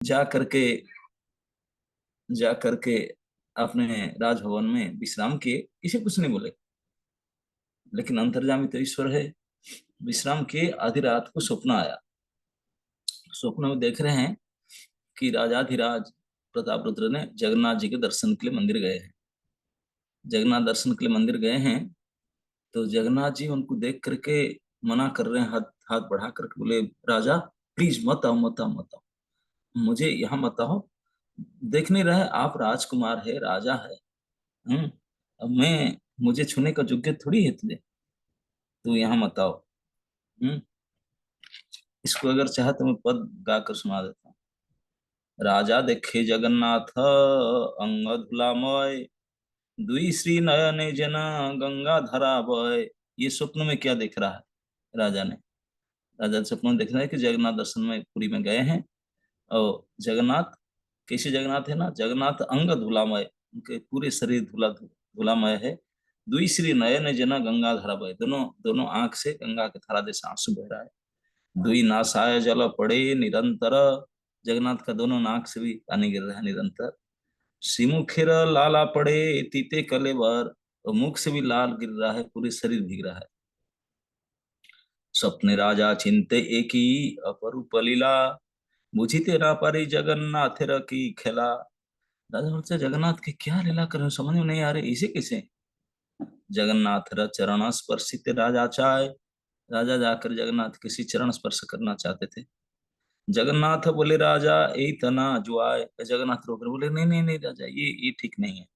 जा करके जा करके अपने राजभवन में विश्राम किए, किसी कुछ नहीं बोले। लेकिन अंतर्यामी तो ईश्वर है। विश्राम किए, आधी रात को स्वप्न आया। स्वप्न में देख रहे हैं कि राजाधिराज प्रताप रुद्र ने जगन्नाथ जी के दर्शन के लिए मंदिर गए हैं। जगन्नाथ दर्शन के लिए मंदिर गए हैं, तो जगन्नाथ जी उनको देख करके मना कर रहे हैं, हाथ हाथ बढ़ा करके बोले, राजा प्लीज मत आओ, मत आओ, मत आओ, मुझे यहाँ मत आओ। देख नहीं रहे आप, राजकुमार है, राजा है। अब मैं, मुझे छूने का योग्य थोड़ी है तुझे, तू यहाँ मत आओ। हम्म इसको अगर चाहे तो मैं पद गाकर सुना देता हूँ। राजा देखे जगन्नाथ अंग धुलामय, दुई श्री नयने जना गंगा धरा बय। ये स्वप्न में क्या देख रहा है राजा ने? राजा स्वप्न में देख रहा है कि जगन्नाथ दर्शन में पुरी में गए हैं, और जगन्नाथ कैसे जगन्नाथ है ना, जगन्नाथ अंग धुलामय, उनके पूरे शरीर धुलामय है। दुई श्री नयन जना गंगा धारा बहे, दोनों दोनों आंख से गंगा के धारा जैसा आंसू बह रहा है। दुई नासाय जल पड़े निरंतर, जगन्नाथ का दोनों नाक से भी पानी गिर रहा है निरंतर। सिमुखेर लाला पड़े तीते कलेवर, और मुख से भी लाल गिर रहा है, पूरे शरीर भीग रहा है। स्वप्ने राजा चिंते एकी अपरूप लीला, बुझी तेरा पारी जगन्नाथ की खेला। राजा बोलते हैं, जगन्नाथ के क्या लीला कर रहे हो, समझ में नहीं आ रहे, इसे कैसे? जगन्नाथ र चरण स्पर्शित राजा चाहे, राजा जाकर जगन्नाथ किसी चरण स्पर्श करना चाहते थे। जगन्नाथ बोले, राजा ए तना जो आए। जगन्नाथ रोक रहे, बोले नहीं नहीं नहीं राजा, ये ठीक नहीं है।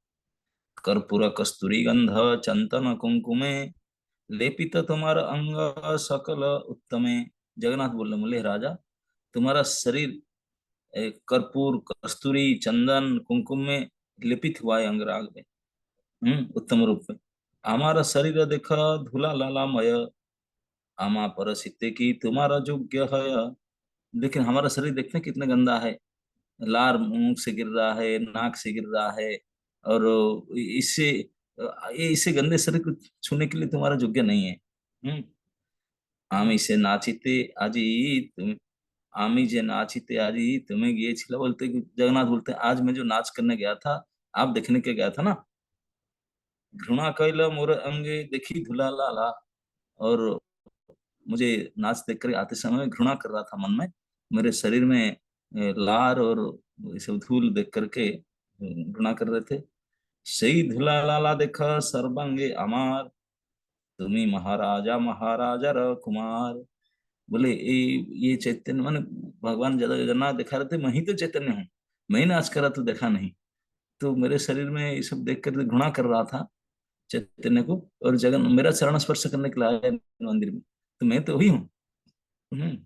कर्पूर कस्तूरी गंध चंदन कुंकुमे, लेपित तुम्हारा अंग सकल उत्तमे। जगन्नाथ बोले राजा, तुम्हारा शरीर कर्पूर कस्तूरी चंदन कुमकुम में लेपित हुआ है, अंगराग में, उत्तम रूप में। हमारा शरीर देखा धूला लालामय, आमा पर सीते की तुम्हारा योग्य है। लेकिन हमारा शरीर देखते हैं कितना गंदा है, लार मुंह से गिर रहा है, नाक से गिर रहा है, और इससे ये इसे गंदे शरीर को छूने के लिए तुम्हारा योग्य नहीं है। हम्म आमी से नाचिते आजी तुम, आमी जे नाचिते आजी तुम्हें ये छिला। बोलते जगन्नाथ बोलते हैं, आज मैं जो नाच करने गया था, आप देखने के गया था ना, घृणा कैल मोर अंगे देखी धुला लाला, और मुझे नाच देख कर आते समय घृणा कर रहा था मन में, मेरे शरीर में लार और ये सब धूल देख करके घृणा कर रहे थे। सही धुला लाला देखा सर्वांगे अमार, तुम्ही महाराजा महाराजा र कुमार। बोले ये चैतन्य माने भगवान जगन्नाथ दिखा रहे थे, मैं ही तो चैतन्य हूँ, मैं ही नाच कर रहा तो देखा नहीं, तो मेरे शरीर में ये सब देख कर घृणा कर रहा था चैतन्य को, और जगन मेरा चरण स्पर्श करने के लिए आया मंदिर में, तो मैं तो वही हूँ। हम्म,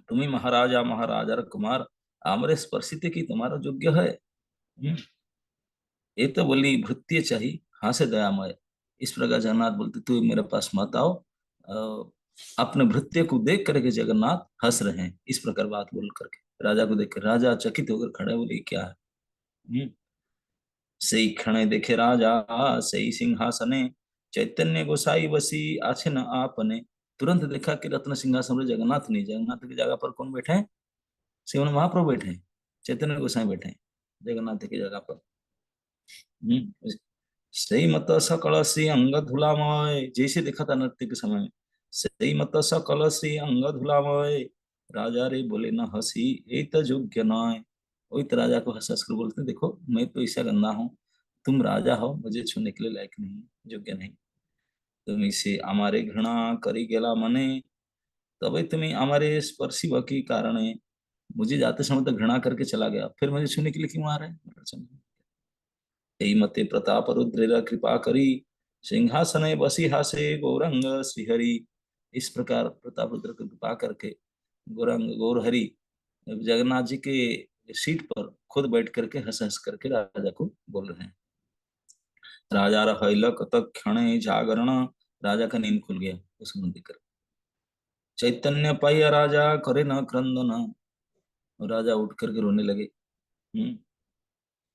तुम्ही महाराजा महाराजा कुमार, आमरे स्पर्शित की तुम्हारा योग्य है। ये तो बोली भृत्य चाहिए, हाँ से दयामय। इस प्रकार जगन्नाथ बोलते, तू मेरे पास मत आओ। अपने भृत्य को देख करके जगन्नाथ हंस रहे हैं, इस प्रकार बात बोल करके राजा को देख कर राजा चकित होकर खड़े, बोले क्या है? हम्म सही क्षण देखे राजा, सही सिंहासने, चैतन्य गोसाई बसी आछे न आपने। तुरंत देखा कि रत्न सिंहासन पर जगन्नाथ नहीं, जगन्नाथ की जगह पर कौन बैठे हैं? श्रीमन महाप्रभु बैठे हैं, चैतन्य गोसाई बैठे हैं जगन्नाथ की जगह पर। सही मत सकल से अंग धुलामय, जैसे देखा था नृत्य के समय में, सही मत सकल से अंग धुलामय, राजा रे बोले न हसी ए योग्य नय। वही तो राजा को हंस हंस कर बोलते हैं, देखो मैं तो ऐसा गंदा हूँ, तुम राजा हो, मुझे छूने के लिए लायक नहीं, योग्य नहीं। तुम इसे हमारे घृणा करी गेला मने, तभी तुम्हें हमारे स्पर्शी की कारण है। मुझे जाते समय तो घृणा करके चला गया, फिर मुझे छूने के लिए क्यों आ रहा है? यही मते प्रताप रुद्र कृपा करी, सिंहासन बसी हासे गौरंग श्रीहरि। इस प्रकार प्रताप रुद्र की कृपा करके गौरंग गौरहरि जगन्नाथ जी के सीट पर खुद बैठ करके हंस हंस करके राजा को बोल रहे हैं। राजा रहलक तत्क्षण जागरण, राजा का नींद खुल गया उसको देखकर। चैतन्य पाइया राजा करे न क्रंदन, और राजा उठ करके रोने लगे। हम्म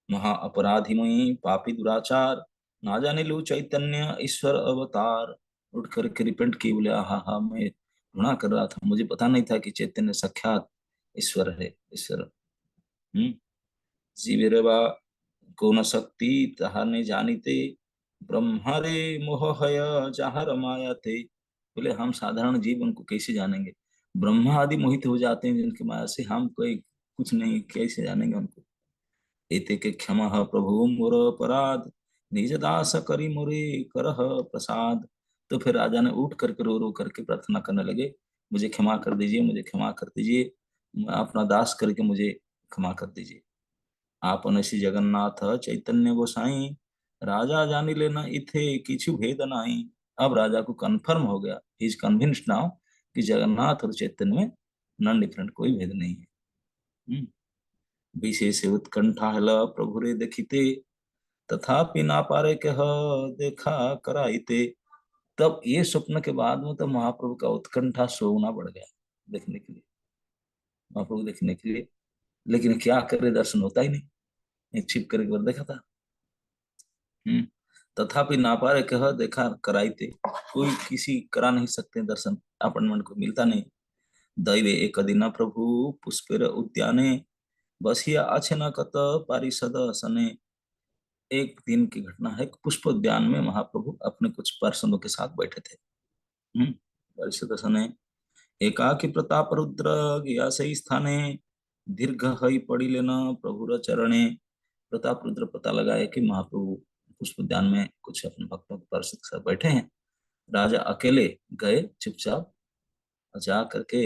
महा अपराधी मुई पापी दुराचार, ना जाने लू चैतन्य ईश्वर अवतार। उठ करके रिपेंट की, बोले हा हा मैं गुनाह कर रहा था, मुझे पता नहीं था कि चैतन्य साक्षात ईश्वर है, ईश्वर। जीवेरवा को न शक्ति तहा ने जानीते, ब्रह्मारे मोहय जहाँ रमाया थे। बोले हम साधारण जीव उनको कैसे जानेंगे, ब्रह्मा आदि मोहित हो जाते हैं जिनकी माया से, हम कोई कुछ नहीं, कैसे जानेंगे उनको। एते के क्षमा प्रभु मोर अपराध, निज दास करी मोरे करह प्रसाद। तो फिर राजा ने उठ करके रो रो करके प्रार्थना करने लगे, मुझे क्षमा कर दीजिए, मुझे क्षमा कर दीजिए, अपना दास करके मुझे क्षमा कर दीजिए। आपन श्री जगन्नाथ चैतन्य गोसाई, राजा जानी लेना इथे किछु भेद नाही। अब राजा को कंफर्म हो गया, इज कन्विंस्ड नाउ कि जगन्नाथ और चैतन्य में नॉन डिफरेंट, कोई भेद नहीं है। हम्म। विशेष उत्कंठा हल प्रभु रे देखिते, तथापि ना पारे कह देखा कराइते। तब ये स्वप्न के बाद में तो महाप्रभु का उत्कंठा सोना बढ़ गया देखने के लिए, महाप्रभु देखने के लिए। लेकिन क्या करे, दर्शन होता ही नहीं, छिप करके एक बार देखा था। हम्म। तथापि ना पारे कह देखा कराइते, कोई किसी करा नहीं सकते दर्शन, अपॉइंटमेंट को मिलता नहीं। दैवे एक दिन प्रभु पुष्पेर उद्याने, बसिया आछे न कत पारिषद सने। एक दिन की घटना है, पुष्प उद्यान में महाप्रभु अपने कुछ पार्षदों के साथ बैठे थे। पारिषद सने, एकाकी प्रताप रुद्र गया सही स्थाने, दीर्घ हई पड़ी लेना प्रभुर चरणे। प्रताप रुद्र पता लगाए कि महाप्रभु पुष्प उद्यान में कुछ अपने भक्तों के पार्षद के साथ बैठे हैं। राजा अकेले गए चुपचाप, जा करके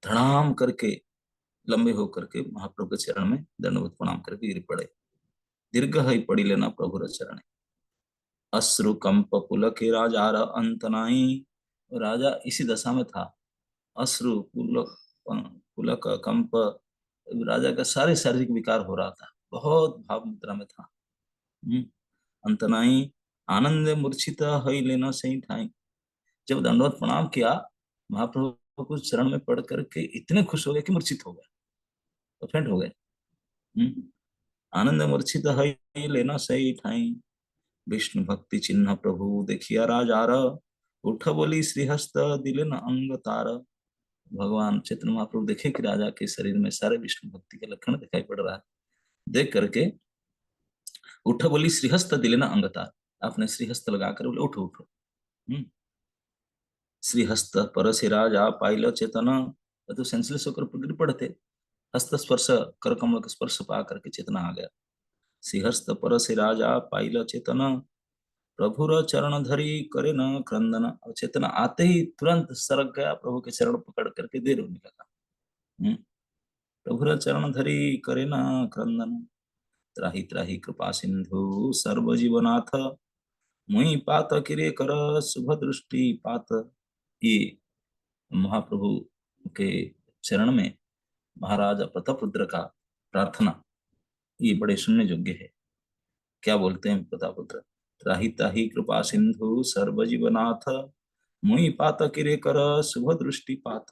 धड़ाम करके लंबे होकर के महाप्रभु के चरण में दंडवत प्रणाम करके गिर पड़े। दीर्घ हई पड़ी लेना प्रभुर चरण, अश्रु कंप पुलक राजा अंत नाई। राजा इसी दशा में था, अश्रु पुलक पुलक कंप, राजा का सारे शारीरिक विकार हो रहा था, बहुत भाव मुद्रा में था। अंतनाई आनंद मूर्छित हई लेना सही ठाई। जब दंडवत प्रणाम किया, महाप्रभु को चरण में पड़ करके इतने खुश हो गए कि मूर्छित हो गए, तो फेंट हो गए। आनंद मूर्छित हई लेना सही ठाई, विष्णु भक्ति चिन्ह प्रभु देखिया राजार, उठ बोली श्रीहस्त दिले न अंग तार। भगवान चैतन्य महाप्रभु देखे कि राजा के शरीर में सारे विष्णु भक्ति के लक्षण दिखाई पड़ रहा है। देख करके उठ बोली श्रीहस्त दिले न अंग तार, आपने श्रीहस्त लगाकर बोले उठो उठो। श्रीहस्त पर से राजा पाइल चेतन, तो सेंसलेस होकर गिर पड़े थे। हस्त स्पर्श, कर कमल का स्पर्श पा करके चेतना आ गया। श्रीहस्त पर से राजा पाइल चेतन, प्रभुर चरण धरी करे न क्रंदन। और चेतना आते ही तुरंत सरक गया, प्रभु के चरण पकड़ करके दे रोने लगा। प्रभुर चरण धरी करे न क्रंदन, त्राही त्राही कृपा सिंधु सर्वजीवनाथ, मुई पात किरे कर शुभ दृष्टि पात। ये महाप्रभु के चरण में महाराजा प्रतापरुद्र का प्रार्थना, ये बड़े सुनने योग्य है। क्या बोलते हैं प्रतापरुद्र, त्राही ताही कृपा सिंधु सर्वजीवनाथ, मुई पात किरे कर शुभ दृष्टि पात।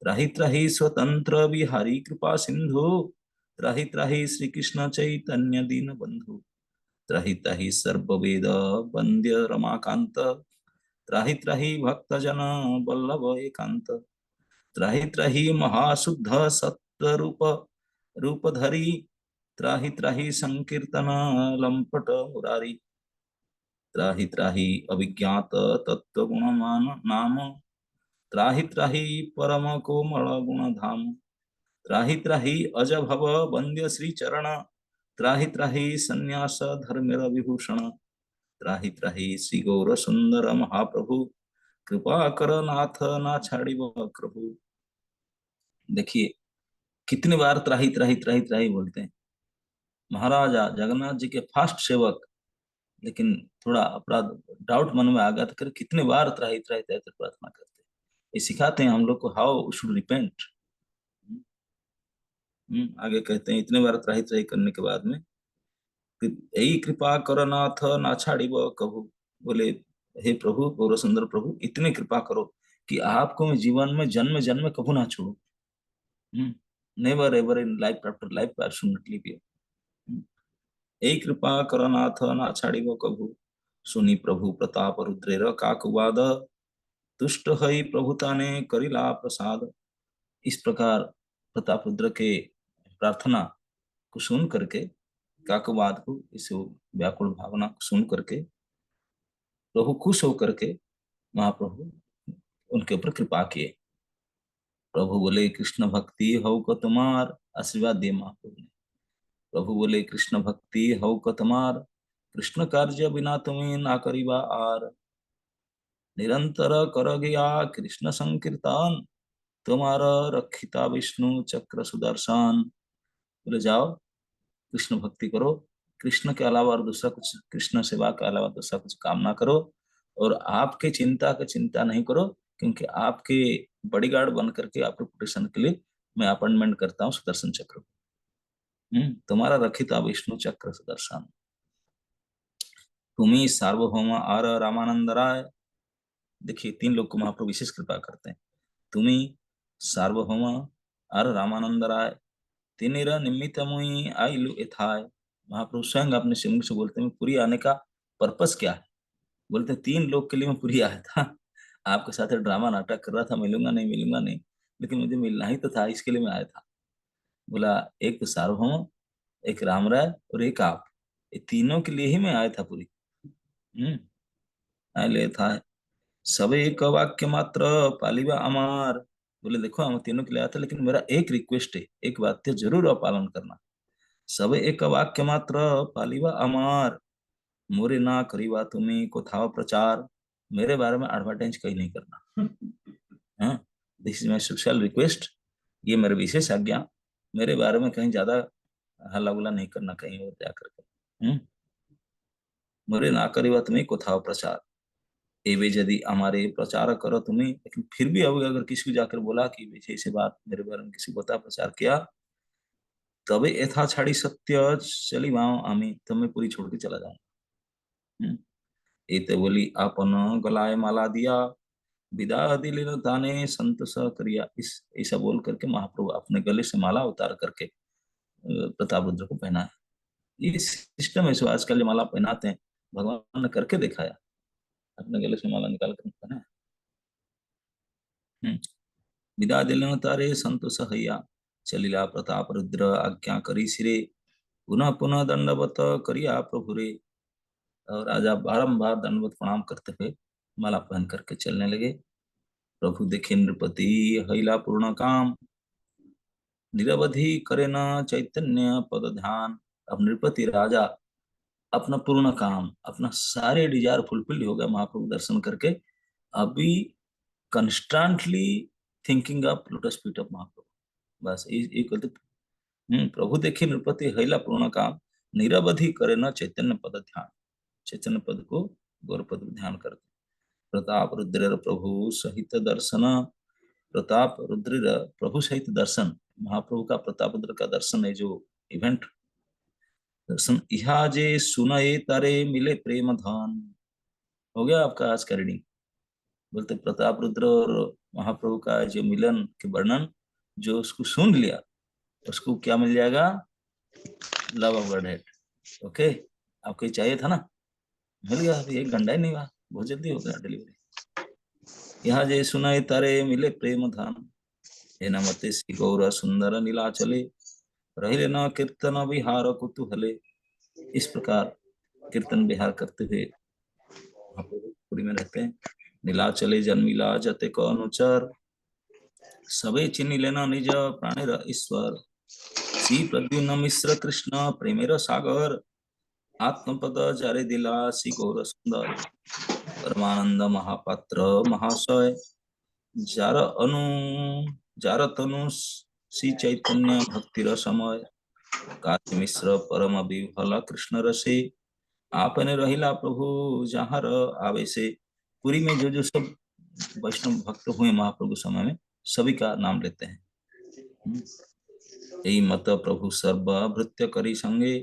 त्राही त्राही स्वतंत्र बिहारी कृपा सिंधु, त्राही त्राही श्री कृष्ण चैतन्य दीन बंधु। त्राही त्राही सर्ववेद वंद्य रमाकांत, त्राही त्राही भक्त जन वल्लभ एकांत। त्राही त्राही महाशुद्ध सत्य रूप धरी, त्राही त्राही संकीर्तन लंपट मुरारी। त्राही त्राही अभिज्ञात तत्व गुणमान नाम, त्राही त्राही परम कोमल गुण धाम। त्राही त्राही अज भव वंद्य श्री चरण, त्राही त्राही संन्यास धर्मेर विभूषण। त्राही त्राही श्री गौर सुंदर महाप्रभु, कृपा कर नाथ ना छाड़ी प्रभु। देखिए कितनी बार त्राही त्राही त्राही त्राही बोलते हैं। महाराजा जगन्नाथ जी के फास्ट सेवक, लेकिन थोड़ा अपराध डाउट मन में आ गया तो कितने बार त्राही त्राही त्राही प्रार्थना करते हैं। ये सिखाते हैं हम लोग को हाउ शुड रिपेंट। आगे कहते हैं इतने बार त्राही त्राही करने के बाद में, यही कृपा करो नाथ ना छाड़ी कभू। बोले हे प्रभु, गौर सुंदर प्रभु, इतनी कृपा करो कि आपको मैं जीवन में जन्म जन्म कभू ना छोड़ू। Never ever in life after life I should not leave you. यही कृपा करो नाथ ना छाड़ी कभू, सुनी प्रभु प्रताप रुद्रेर काकुवाद, तुष्ट हई प्रभुता ने करिला प्रसाद। इस प्रकार प्रताप रुद्र के प्रार्थना को सुन करके, काकवाद को, इस व्याकुल भावना को सुन करके प्रभु खुश होकर के महाप्रभु उनके ऊपर कृपा किए। प्रभु बोले कृष्ण भक्ति हौ को तुम्हार, आशीर्वाद दिए महाप्रभु ने। प्रभु बोले कृष्ण भक्ति हौ को तुम्हार, कृष्ण कार्य बिना तुम्हें ना करीबा आर। निरंतर कर गया कृष्ण संकीर्तन, तुम्हारा रक्षिता विष्णु चक्र सुदर्शन। बोले जाओ कृष्ण भक्ति करो, कृष्ण के अलावा और दूसरा कुछ, कृष्ण सेवा के अलावा दूसरा कुछ काम ना करो, और आपके चिंता का चिंता नहीं करो, क्योंकि आपके बॉडीगार्ड बन करके आपके प्रोटेक्शन के लिए मैं अपॉइंटमेंट करता हूँ सुदर्शन चक्र। तुम्हारा रक्षिता विष्णु चक्र सुदर्शन। तुम्ही सार्वभौम आर रामानंद राय। देखिए 3 लोग को महाप्रभु विशेष कृपा करते हैं। तुम्ही सार्वभौम आर रामानंद राय, तिनिरा निमित्त मुई आइलु एथाय। महाप्रभु स्वयं अपने सिंह से बोलते हैं पुरी आने का पर्पस क्या है। बोलते हैं 3 लोग के लिए मैं पुरी आया था, आपके साथ ड्रामा नाटक कर रहा था, मिलूंगा नहीं मिलूंगा नहीं, लेकिन मुझे मिलना ही तो था, इसके लिए मैं आया था। बोला एक तो सार्वभौम, एक राम राय और एक आप, ये तीनों के लिए ही मैं आया था पूरी। आए था सब एक वाक्य मात्र पालिबा अमार। बोले देखो हम तीनों के लिए आया था, लेकिन मेरा एक रिक्वेस्ट है, एक वाक्य जरूर आप पालन करना। सब एक वाक्य मात्र पालिबा अमार, मोरे ना करीबा तुम्हें को था प्रचार। मेरे बारे में एडवर्टाइज कहीं नहीं करना। हाँ, this is my special request, ये मेरे विशेष आज्ञा, मेरे बारे में कहीं ज्यादा हल्ला गुल्ला नहीं करना कहीं और जा करके। मोरे ना करीबा तुम्हें को था प्रचार, एवे यदि हमारे प्रचार करो तुम्हें। लेकिन फिर भी अगर किसी को जाकर बोला कि वैसे ऐसे बात मेरे बारे में किसी को बता प्रचार किया, तबे यथा छाड़ी सत्य चली वाओ आमी, तब मैं पूरी छोड़ के चला जाऊंगा। एते बोली आपन गलाय माला दिया, विदा दिले दाने संतोष करिया। इस ऐसा बोल करके महाप्रभु अपने गले से माला उतार करके प्रताप रुद्र को पहनाया। ये सिस्टम है, सो आजकल जो माला पहनाते हैं, भगवान ने करके दिखाया, अपने गले से माला निकाल कर पहनाया। विदा दिलन तारे संतोष हैया, चलिला प्रताप रुद्र आज्ञा करी सिरे, पुनः पुनः दंडवत करिया प्रभु रे। और राजा बारंबार दंडवत प्रणाम करते हुए माला पहन करके चलने लगे। प्रभु देखे नृपति हैला पूर्ण काम, निरवधि करे न चैतन्य पद ध्यान। अब नृपति राजा अपना पूर्ण काम, अपना सारे डिजायर फुलफिल हो गया महाप्रभु दर्शन करके। अभी constantly thinking of lotus feet of Mahaprabhu, बस ये कहते। प्रभु देखी नृपति हैला पूर्ण काम, निरवधि करे न चैतन्य पद ध्यान। चैतन्य पद को गौर पद ध्यान करते। प्रताप रुद्र प्रभु सहित दर्शन, प्रताप रुद्र प्रभु सहित दर्शन, महाप्रभु का प्रताप रुद्र का दर्शन है जो इवेंट दर्शन। इहा जे सुनए तारे मिले प्रेम धन। हो गया आपका आज का रीडिंग। बोलते प्रताप रुद्र और महाप्रभु का जो मिलन के वर्णन, जो उसको सुन लिया उसको क्या मिल जाएगा? Love of God head. Okay, आपको चाहिए था ना, मिल गया। अभी 1 घंटा ही नहीं हुआ, बहुत जल्दी हो गया डिलीवरी। यहाँ जे सुनाए तारे मिले प्रेम धन, हे नमते श्री गौर सुंदर नीला चले, रहिले न कीर्तन विहार कुतूहले। इस प्रकार कीर्तन विहार करते हुए पुरी में रहते हैं। नीला चले जन्मिला जते को अनुचर, सबे चिन्ह लेना निज प्राणेर ईश्वर। श्री प्रद्युम्न मिश्र कृष्ण प्रेमेर सागर, आत्मपद जारे दिला श्री गौर सुंदर। परमानंद महापात्र महाशय, जार अनु जार तनु श्री चैतन्य भक्तिर समय। काशी मिश्र परम विफल कृष्ण रसे, आपने रहिला प्रभु जहाँ आवेशे। पुरी में जो जो सब वैष्णव भक्त हुए महाप्रभु समय में, सभी का नाम लेते हैं। यही मत प्रभु सर्व भृत्य करी संगे,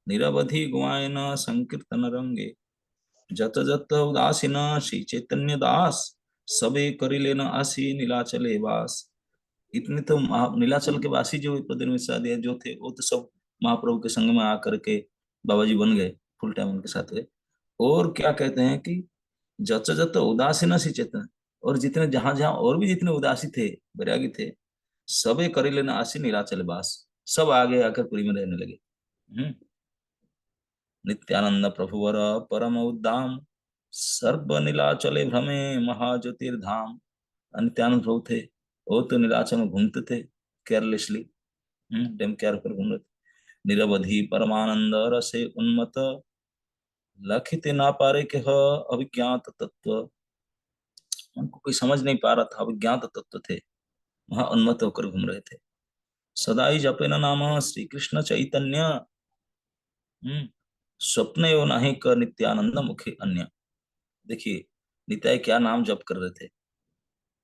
निरवधि गुआयन संकीर्तन रंगे। जत जत उदासीन श्री चैतन्य दास, सबे करी लेना आसी नीलाचले वास। इतने तो नीलाचल के वासी जो प्रदेश में शादी जो थे, वो तो सब महाप्रभु के संग में आकर के बाबा जी बन गए, फुल टाइम उनके साथ हुए। और क्या कहते हैं कि जत जत उदासीन श्री चैतन्य, और जितने जहां जहां और भी जितने उदासी थे, वैरागी थे, सबे करी लेना आसी नीलाचल वास। सब आगे आकर पुरी में रहने लगे। नित्यानंद प्रभुवर परम उद्दाम, सर्व नीलाचले भ्रमे महाज्योतिर्धाम। नित्यानंद प्रभु थे, वो तो नीलाचल में घूमते थे केयरलेसली, डेम केयर पर घूम रहे थे। निरवधि परमानंद रसे उन्मत, लखित ना पारे के ह अभिज्ञात तत्व। उनको कोई समझ नहीं पा रहा था, अभिज्ञात तत्व थे, वहां उन्मत्त होकर घूम रहे थे। सदा ही जपे न नाम श्री कृष्ण चैतन्य, स्वप्न एवं नाही क नित्यानंद मुखे अन्य। देखिए नित्याय क्या नाम जप कर रहे थे,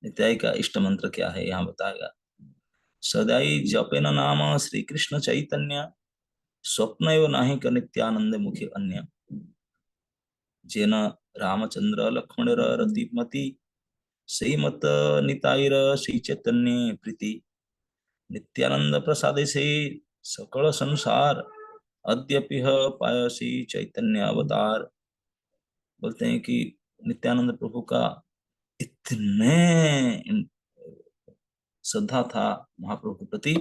नित्याय का इष्ट मंत्र क्या है यहाँ बताएगा। सदाई जपे न नाम श्री कृष्ण चैतन्य, स्वप्न एवं नाही क नित्यानंद मुखे अन्य। जेन रामचंद्र लक्ष्मण रतिमति, श्रीमत निताईर श्री चैतन्य प्रीति। नित्यानंद प्रसादे से सकल संसार, अद्यपि पायसी चैतन्य अवतार। बोलते हैं कि नित्यानंद प्रभु का इतने श्रद्धा था महाप्रभु के प्रति,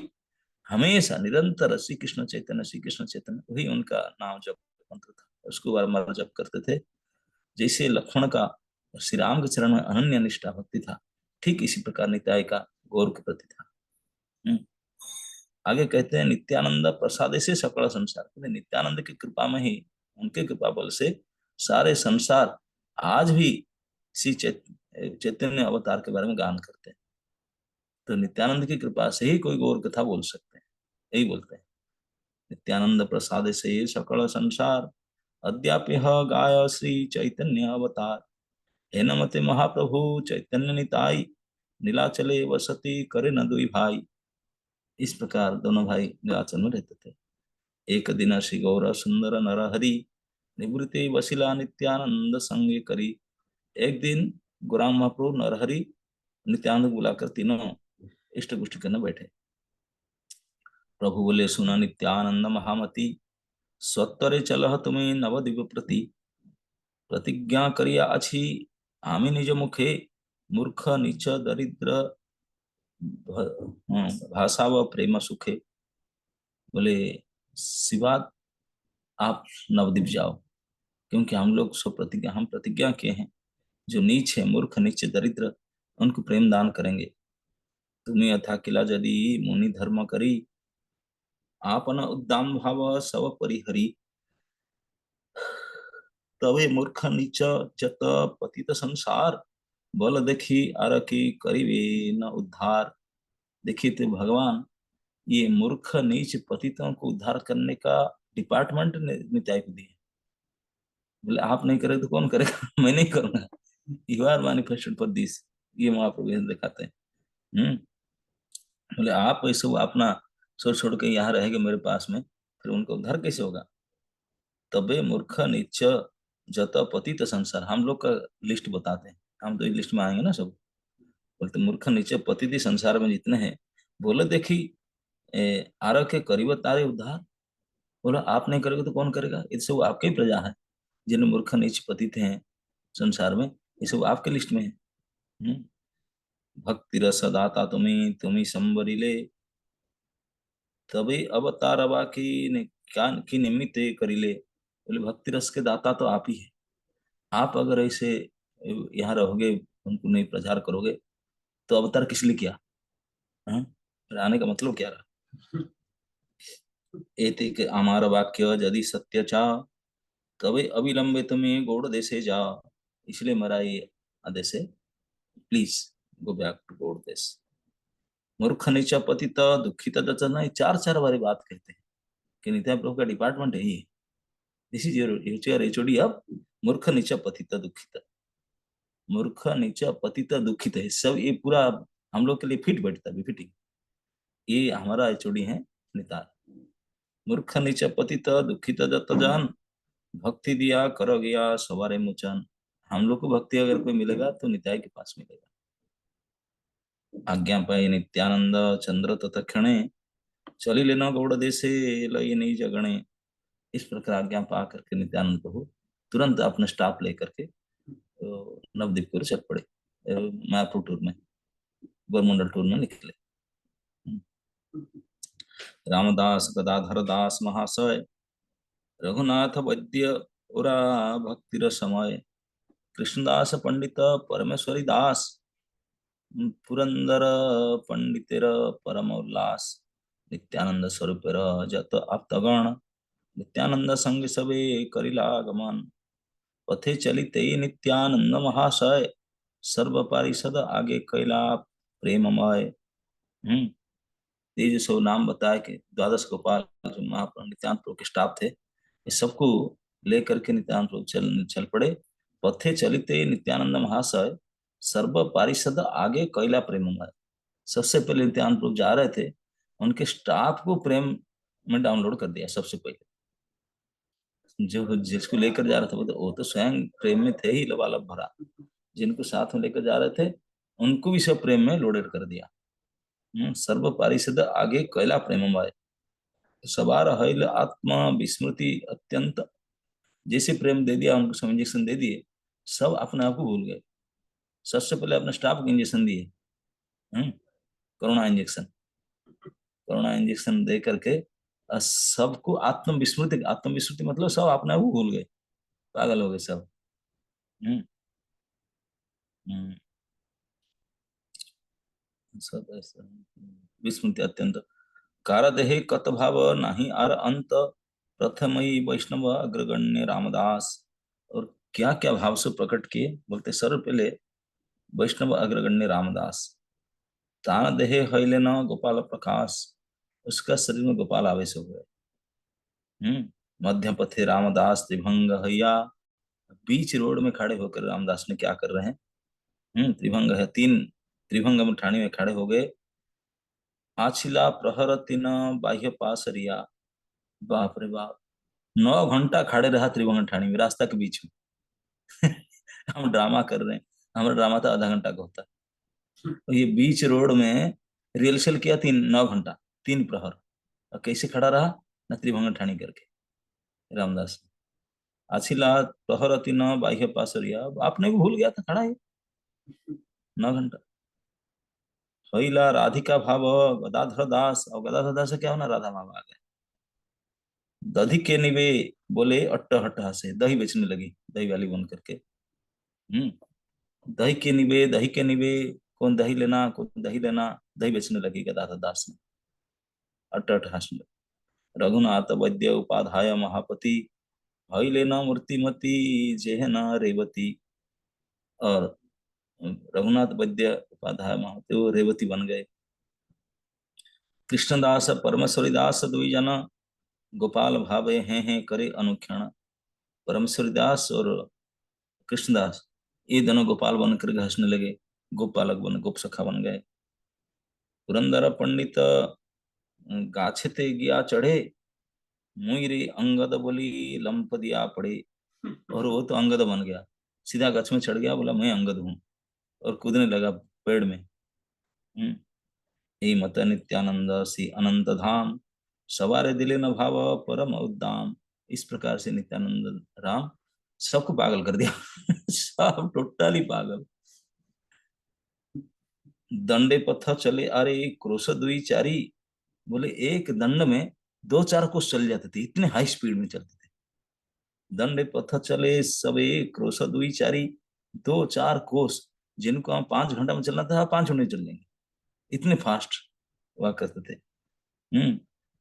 हमेशा निरंतर श्री कृष्ण चैतन्य वही उनका नाम जप मंत्र था, उसको बार जप करते थे। जैसे लक्ष्मण का श्री राम के चरण में अनन्य निष्ठा भक्ति था, ठीक इसी प्रकार नित्याय का गौर के प्रति था। आगे कहते हैं नित्यानंद प्रसाद से सकल संसार, नित्यानंद की कृपा में ही, उनके कृपा बल से सारे संसार आज भी श्री चैतन्य अवतार के बारे में गान करते हैं। तो नित्यानंद की कृपा से ही कोई गौर कथा बोल सकते हैं, यही बोलते हैं। नित्यानंद प्रसाद से सकल संसार, अद्यापि गाय श्री चैतन्य अवतार। हे नमते महाप्रभु चैतन्य निताई, नीलाचले वसती करे न दुई भाई। इस प्रकार दोनों भाई नीलाचल में रहते थे। एक दिन श्री गौर सुंदर नरहरि, निवृत्ति वशिला नित्यानंद संगे करी। एक दिन गुराम महाप्रभु नरहरि नित्यानंद बुलाकर तीनों इष्ट गुष्ट करने बैठे। प्रभु बोले सुना नित्यानंद महामति, स्वत्वरे चलह तुम्हें नवदिव्य प्रति। प्रतिज्ञा करिया अछि आमी निज मुखे, मूर्ख नीच दरिद्र भाषा व प्रेम सुखे। बोले शिवा आप नवद्वीप जाओ, क्योंकि हम लोग सो प्रतिज्ञा, हम प्रतिज्ञा किए हैं, जो नीच है, मूर्ख नीच दरिद्र, उनको प्रेम दान करेंगे। तुम्हें अथा किला यदि मुनि धर्म करी, आपन उद्दाम भाव सब परिहरी। तवे मूर्ख नीच जत पतित संसार, बल देखी आरकी करिवे न उद्धार। देखिए तो भगवान ये मूर्ख नीच पतितों को उद्धार करने का डिपार्टमेंट नित्याय को दिए। बोले आप नहीं करें तो कौन करेगा मैं नहीं करूंगा, you are manifested for this, ये महाप्रभु दिखाते हैं। बोले आप ऐसे अपना छोड़ छोड़ के यहाँ रहेंगे मेरे पास में, फिर उनको उद्धार कैसे होगा। तबे मूर्ख नीच जत पतित संसार, हम लोग का लिस्ट बताते हैं, हम तो इस लिस्ट में आएंगे ना सब। बोलते मूर्ख नीच पतित संसार में जितने हैं, बोले देखी आर के करीब तारे उद्धार। बोला आप नहीं करोगे तो कौन करेगा, ये सब आपके ही प्रजा है, जिन मूर्ख नीच पतित हैं संसार में, ये सब आपके लिस्ट में है। भक्ति रस दाता तुम्ही संबरिले, तभी अवतारवा की क्या की निमित्त करिले। बोले भक्ति रस के दाता तो आप ही है, आप अगर ऐसे यहाँ रहोगे, उनको नहीं प्रचार करोगे तो अवतार किस लिए किया। हाँ? फिर आने का मतलब क्या रहा। एते के हमारा वाक्य यदि सत्य चा, तभी अविलंबे तुम्हें गौड़ देशे जा। इसलिए मेरा ये आदेश है, please go back to Gaur देश। मूर्ख नीचा पतित दुखित दचना, चार चार बारी बात कहते हैं कि नित्याय प्रभु का डिपार्टमेंट है ये, दिस इज योर एचओडी अब। मूर्ख नीचा पतित दुखित, मूर्ख नीचा पतित दुखित है, सब ये पूरा हम लोग के लिए फिट बैठता है, बिफिटिंग। ये हमारा एचओडी है निताय। मूर्ख नीचा पतित दुखित दत्त जान, भक्ति दिया कर गया सवारे मुचन। हम लोग को भक्ति अगर कोई मिलेगा तो निताय के पास मिलेगा। आज्ञा पाए नित्यानंद चंद्र तत्क्षणे, चली लेना गौड़ देशे लई नहीं जगणे। इस प्रकार आज्ञा पा करके नित्यानंद प्रभु तुरंत अपना स्टाफ लेकर के नवद्वीप को चल पड़े, मायापुर टूर में, गोरमंडल टूर में निकले। रामदास गदाधर दास महाशय, रघुनाथ वैद्य उरा भक्तिर समय, कृष्णदास पंडित परमेश्वरी दास, पुरंदर पंडितेर परम उल्लास, नित्यानंद स्वरूपेर जत आप्तगण, नित्यानंद संग सबे करिला गमन, पथे चलिते नित्यानंद महाशय, सर्व पारिषद आगे कैला प्रेममय। ये जो सब नाम बताए कि द्वादश गोपाल जो महाप्रभु नित्यानंद प्रभु के स्टाफ थे, ये सबको लेकर के नित्यानंद प्रभु चल चल पड़े। पथे चलिते नित्यानंद महाशय, सर्व पारिषद आगे कैला प्रेममय। सबसे पहले नित्यानंद प्रभु जा रहे थे, उनके स्टाफ को प्रेम में डाउनलोड कर दिया सबसे पहले। जो जिसको लेकर जा रहा था वो तो स्वयं प्रेम में थे ही लबालब भरा। जिनको साथ में लेकर जा रहे थे उनको भी सब प्रेम में लोडेड कर दिया। सर्व पारिषद आगे कैला प्रेममय, सवार हईल आत्मा विस्मृति अत्यंत। जैसे प्रेम दे दिया उनको, सब इंजेक्शन दे दिए, सब अपने आप को भूल गए। सबसे पहले अपने स्टाफ को इंजेक्शन दिए, कोरोना इंजेक्शन। कोरोना इंजेक्शन दे करके सबको आत्म विस्मृति मतलब सब अपने आप को भूल गए, पागल हो गए सब। हम्म हम्म, सब ऐसा विस्मृति अत्यंत। कारदेहे कत भाव नाही आर अंत, प्रथमई वैष्णव अग्रगण्य रामदास। और क्या क्या भाव से प्रकट किए, बोलते सर्व पहले वैष्णव अग्रगण्य रामदास, तान देहे हईले न गोपाल प्रकाश, उसका शरीर में गोपाल आवेश हो गए। मध्य पथे रामदास त्रिभंग हैया, बीच रोड में खड़े होकर रामदास ने क्या कर रहे हैं, त्रिभंग है, तीन त्रिभंग में ठाणी में खड़े हो गए। आछिला प्रहर तीन बाह्य पासरिया, बाप रे बाप, 9 घंटा खड़े रहा त्रिभंग ठाणी में, रास्ता के बीच में। हम ड्रामा कर रहे हैं, हमारा ड्रामा था आधा घंटा का होता, तो ये बीच रोड में रिहर्सल किया 9 घंटा, 3 प्रहर। और कैसे खड़ा रहा न, त्रिभंग ठाणी करके रामदास। आछिला प्रहर तीन बाह्य पासरिया, आपने भी भूल गया था, खड़ा है 9 घंटा। हईला राधिका भाव गदाधर दास, और गदाधर दास से क्या होना, राधा भाव आ गए। दधी के निवे, बोले अट्ट से दही बेचने लगी, दही वाली बन करके। हम्म दही के निवे, कौन दही लेना, कौन दही लेना, दही बेचने लगी गदाधर दास ने अट्ट में। रघुनाथ वैद्य उपाध्याय महापति, हई लेना मूर्तिमती जेहना रेवती। और रघुनाथ वैद्य उपाध्याय महापति वो रेवती बन गए। कृष्णदास परमेश्वरी दास दुई जना, गोपाल भावे हैं करे अनुक्षण। परमेश्वरी दास और कृष्णदास ये दोनों गोपाल बनकर हंसने लगे, गोपालक बन, गोप सखा बन गए। पुरंदर पंडित गाछे ते गया चढ़े, मुई रे अंगद बोली लंप दिया पड़े। और वो तो अंगद बन गया, सीधा गछ में चढ़ गया, बोला मैं अंगद हूँ, और कूदने लगा पेड़ में। हम्म हे मत नित्यानंद सी अनंत धाम, सवारे दिले न भाव परम उद्दाम। इस प्रकार से नित्यानंद राम सबको पागल कर दिया। सब टोटली पागल। दंडे पथ चले अरे क्रोश दुई चारी, बोले एक दंड में 2-4 कोस चल जाते थे, इतने हाई स्पीड में चलते थे। दंडे पथ चले सबे क्रोश दुई चारी, 2-4 कोस, जिनको हम 5 घंटा में चलना था 5 मिनट में चल लेंगे, इतने फास्ट हुआ करते थे।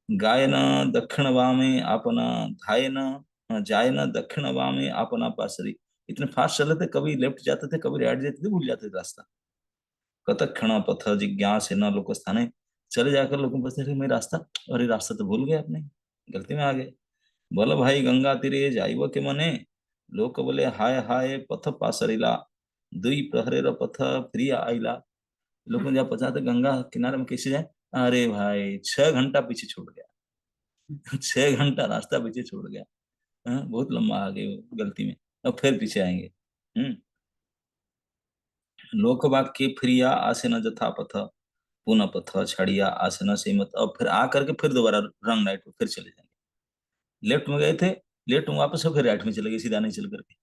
गायन दक्षिण वामे अपना धायन, जायन दक्षिण वामे अपना पासरी। इतने फास्ट चल रहे थे, कभी लेफ्ट जाते थे, कभी राइट जाते थे, भूल जाते थे रास्ता। कतक क्षण पथ जिज्ञास है न लोक स्थाने, चले जाकर लोगों को पूछते थे मैं रास्ता, अरे रास्ता तो भूल गए अपने, गलती में आ गए। बोलो भाई गंगा तीरे जाइब के मने, लोक बोले हाय हाय पथ पासरिला, दुई प्रहरेर पथ प्रिय आइला। लोगों ने जब पता था गंगा किनारे में कैसे जाए, अरे भाई 6 घंटा पीछे छोड़ गया। 6 घंटा रास्ता पीछे छोड़ गया। हाँ, बहुत लंबा आ गए वो गलती में, अब फिर पीछे आएंगे। हम्म लोक वाक्य प्रिया आसेन जथा पथ, पुनः पथ छड़िया आसन से मत। अब फिर आ करके फिर दोबारा रंग राइट में फिर चले जाएंगे। लेफ्ट में गए थे, लेफ्ट में वापस फिर राइट में चले गए, सीधा नहीं चल करके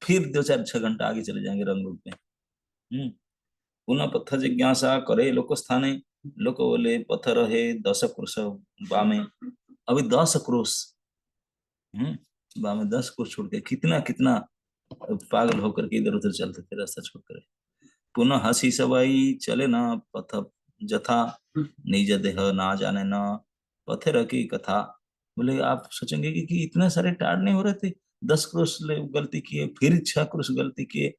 फिर 2-4-6 घंटा आगे चले जाएंगे रंग रूट में। पुनः पथ जिज्ञासा करे लोक स्थाने, लोग बोले पत्थर है 10 क्रोश बामे, अभी 10 क्रोश, बामे 10 क्रोश छोड़ के कितना कितना पागल होकर के इधर उधर चलते थे रास्ता छोड़कर। पुनः हंसी सवाई चले ना पथ जथा, निज देह ना जाने ना पत्थर की कथा। बोले आप सोचेंगे कि इतने सारे टार नहीं हो रहे थे, 10 क्रोश गलती किए, फिर 6 क्रोश गलती किए।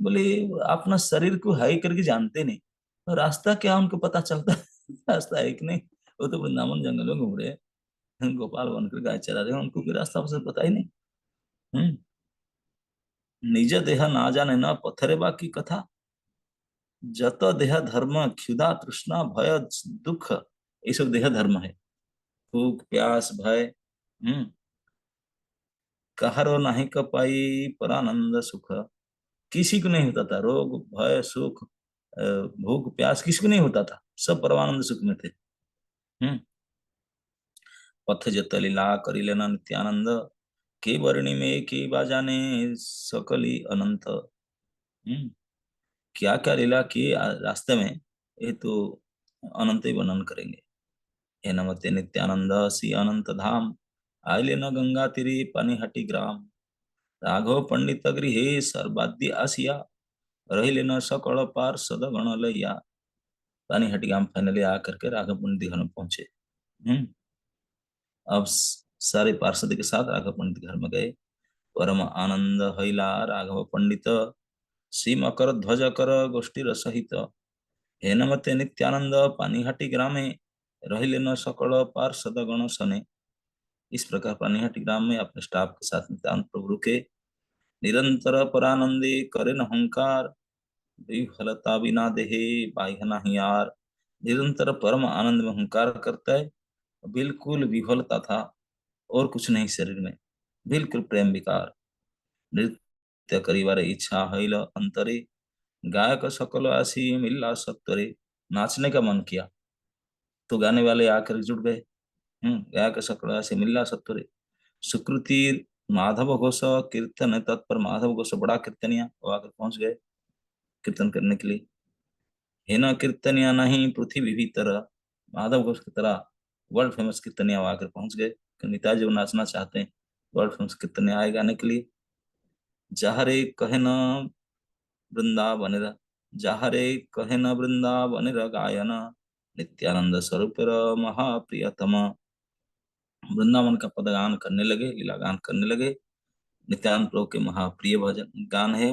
बोले अपना शरीर को हाई करके जानते नहीं, और रास्ता क्या उनको पता चलता है? रास्ता है कि नहीं, वो तो वृंदावन जंगलों में घूम रहे हैं, गोपाल बनकर गाय चरा रहे हैं, उनको भी रास्ता उसे पता ही नहीं। हम्म निज देह ना जाने ना पत्थरे बाकी कथा, जत देह धर्म क्षुधा तृष्णा भय दुख, ये सब देह धर्म है। भूख प्यास भय, कहारो नहीं कपाई परानंद सुख, किसी को नहीं होता था रोग भय सुख, भूख प्यास किसी को नहीं होता था, सब परमानंद सुख में थे। हम्म पथ जत लीला करी लेना नित्यानंद, के वर्णी में के बाजाने सकली अनंत। क्या क्या लीला की रास्ते में, ये तो अनंत ही वर्णन करेंगे। हे नमते नित्यानंद सी अनंत धाम, आइले न गंगा तिरी पानीहटी ग्राम, राघव पंडित गृहे सर्वाद्य आसिया, रहिले न सकल पार सदगण लैया। पानीहटी ग्राम फाइनली आकर के राघव पंडित घर में पहुंचे। हम्म अब सारे पार्षद के साथ राघव पंडित घर में गए। परम आनंद हैला राघव पंडित, सीमकर ध्वज कर गोष्ठी रसहित, हेनमते नित्यानंद पानीहाटी ग्रामे, रहिले न सकल पार्षद गण सने। इस प्रकार पानीहाटी ग्राम में अपने स्टाफ के साथ नित्यानंद प्रभु रुके। निरंतर परानंदे करे न हंकार, विफलता बिना देहे बाह्य न हियार। निरंतर परम आनंद में हंकार करता है, बिल्कुल विफलता था और कुछ नहीं शरीर में, बिल्कुल प्रेम विकार। नृत्य करिवार इच्छा हईल अंतरे, गायक सकल आसी मिल्ला सत्वरे। नाचने का मन किया तो गाने वाले आकर जुट गए। गायक सकल आसी मिल्ला सत्वरे, सुकृति माधव घोष कीर्तन तत्पर, माधव घोष बड़ा कीर्तनिया, वो आकर पहुंच गए कीर्तन करने के लिए। है ना कीर्तनिया नहीं पृथ्वी भीतर, माधव घोष की तरह वर्ल्ड फेमस कीर्तनिया वो आकर पहुंच गए कि नेताजी जो नाचना चाहते हैं, वर्ल्ड फेमस कीर्तनिया आए गाने के लिए। जहरे कहे न वृंदावन, जहरे कहे न वृंदावन गायन, नित्यानंद स्वरूप महाप्रियतम। वृंदावन का पदगान करने लगे, लीला गान करने लगे। नित्यानंद प्रभु के महाप्रिय भजन गान है।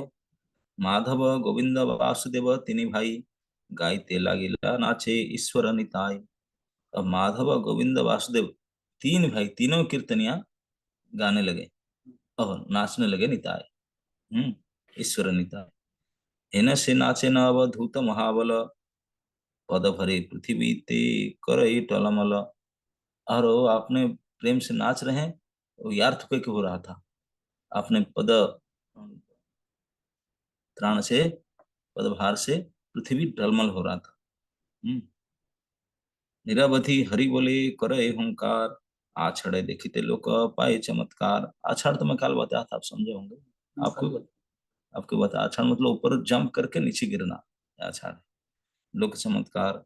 माधव गोविंद वासुदेव तीन भाई, गाइते लागिला नाचे ईश्वर निताय। अब माधव गोविंद वासुदेव तीन भाई, तीनों कीर्तनिया गाने लगे और नाचने लगे निताय। ईश्वर निताय। हेन से नाचे न अवधूत महाबल, पद भरे पृथ्वी ते करई टलमल। और वो अपने प्रेम से नाच रहे हैं, वो यार्थ को हो रहा था, अपने पद त्राण से, पदभार से पृथ्वी टलमल हो रहा था। हम्म निरवधि हरि बोले करे हुंकार, आछड़े देखिते लोक पाए चमत्कार। आछड़ तो मैं काल बताया था, आप समझे होंगे। आपको आपको बता, आछड़ मतलब ऊपर जंप करके नीचे गिरना, आछड़। लोक चमत्कार,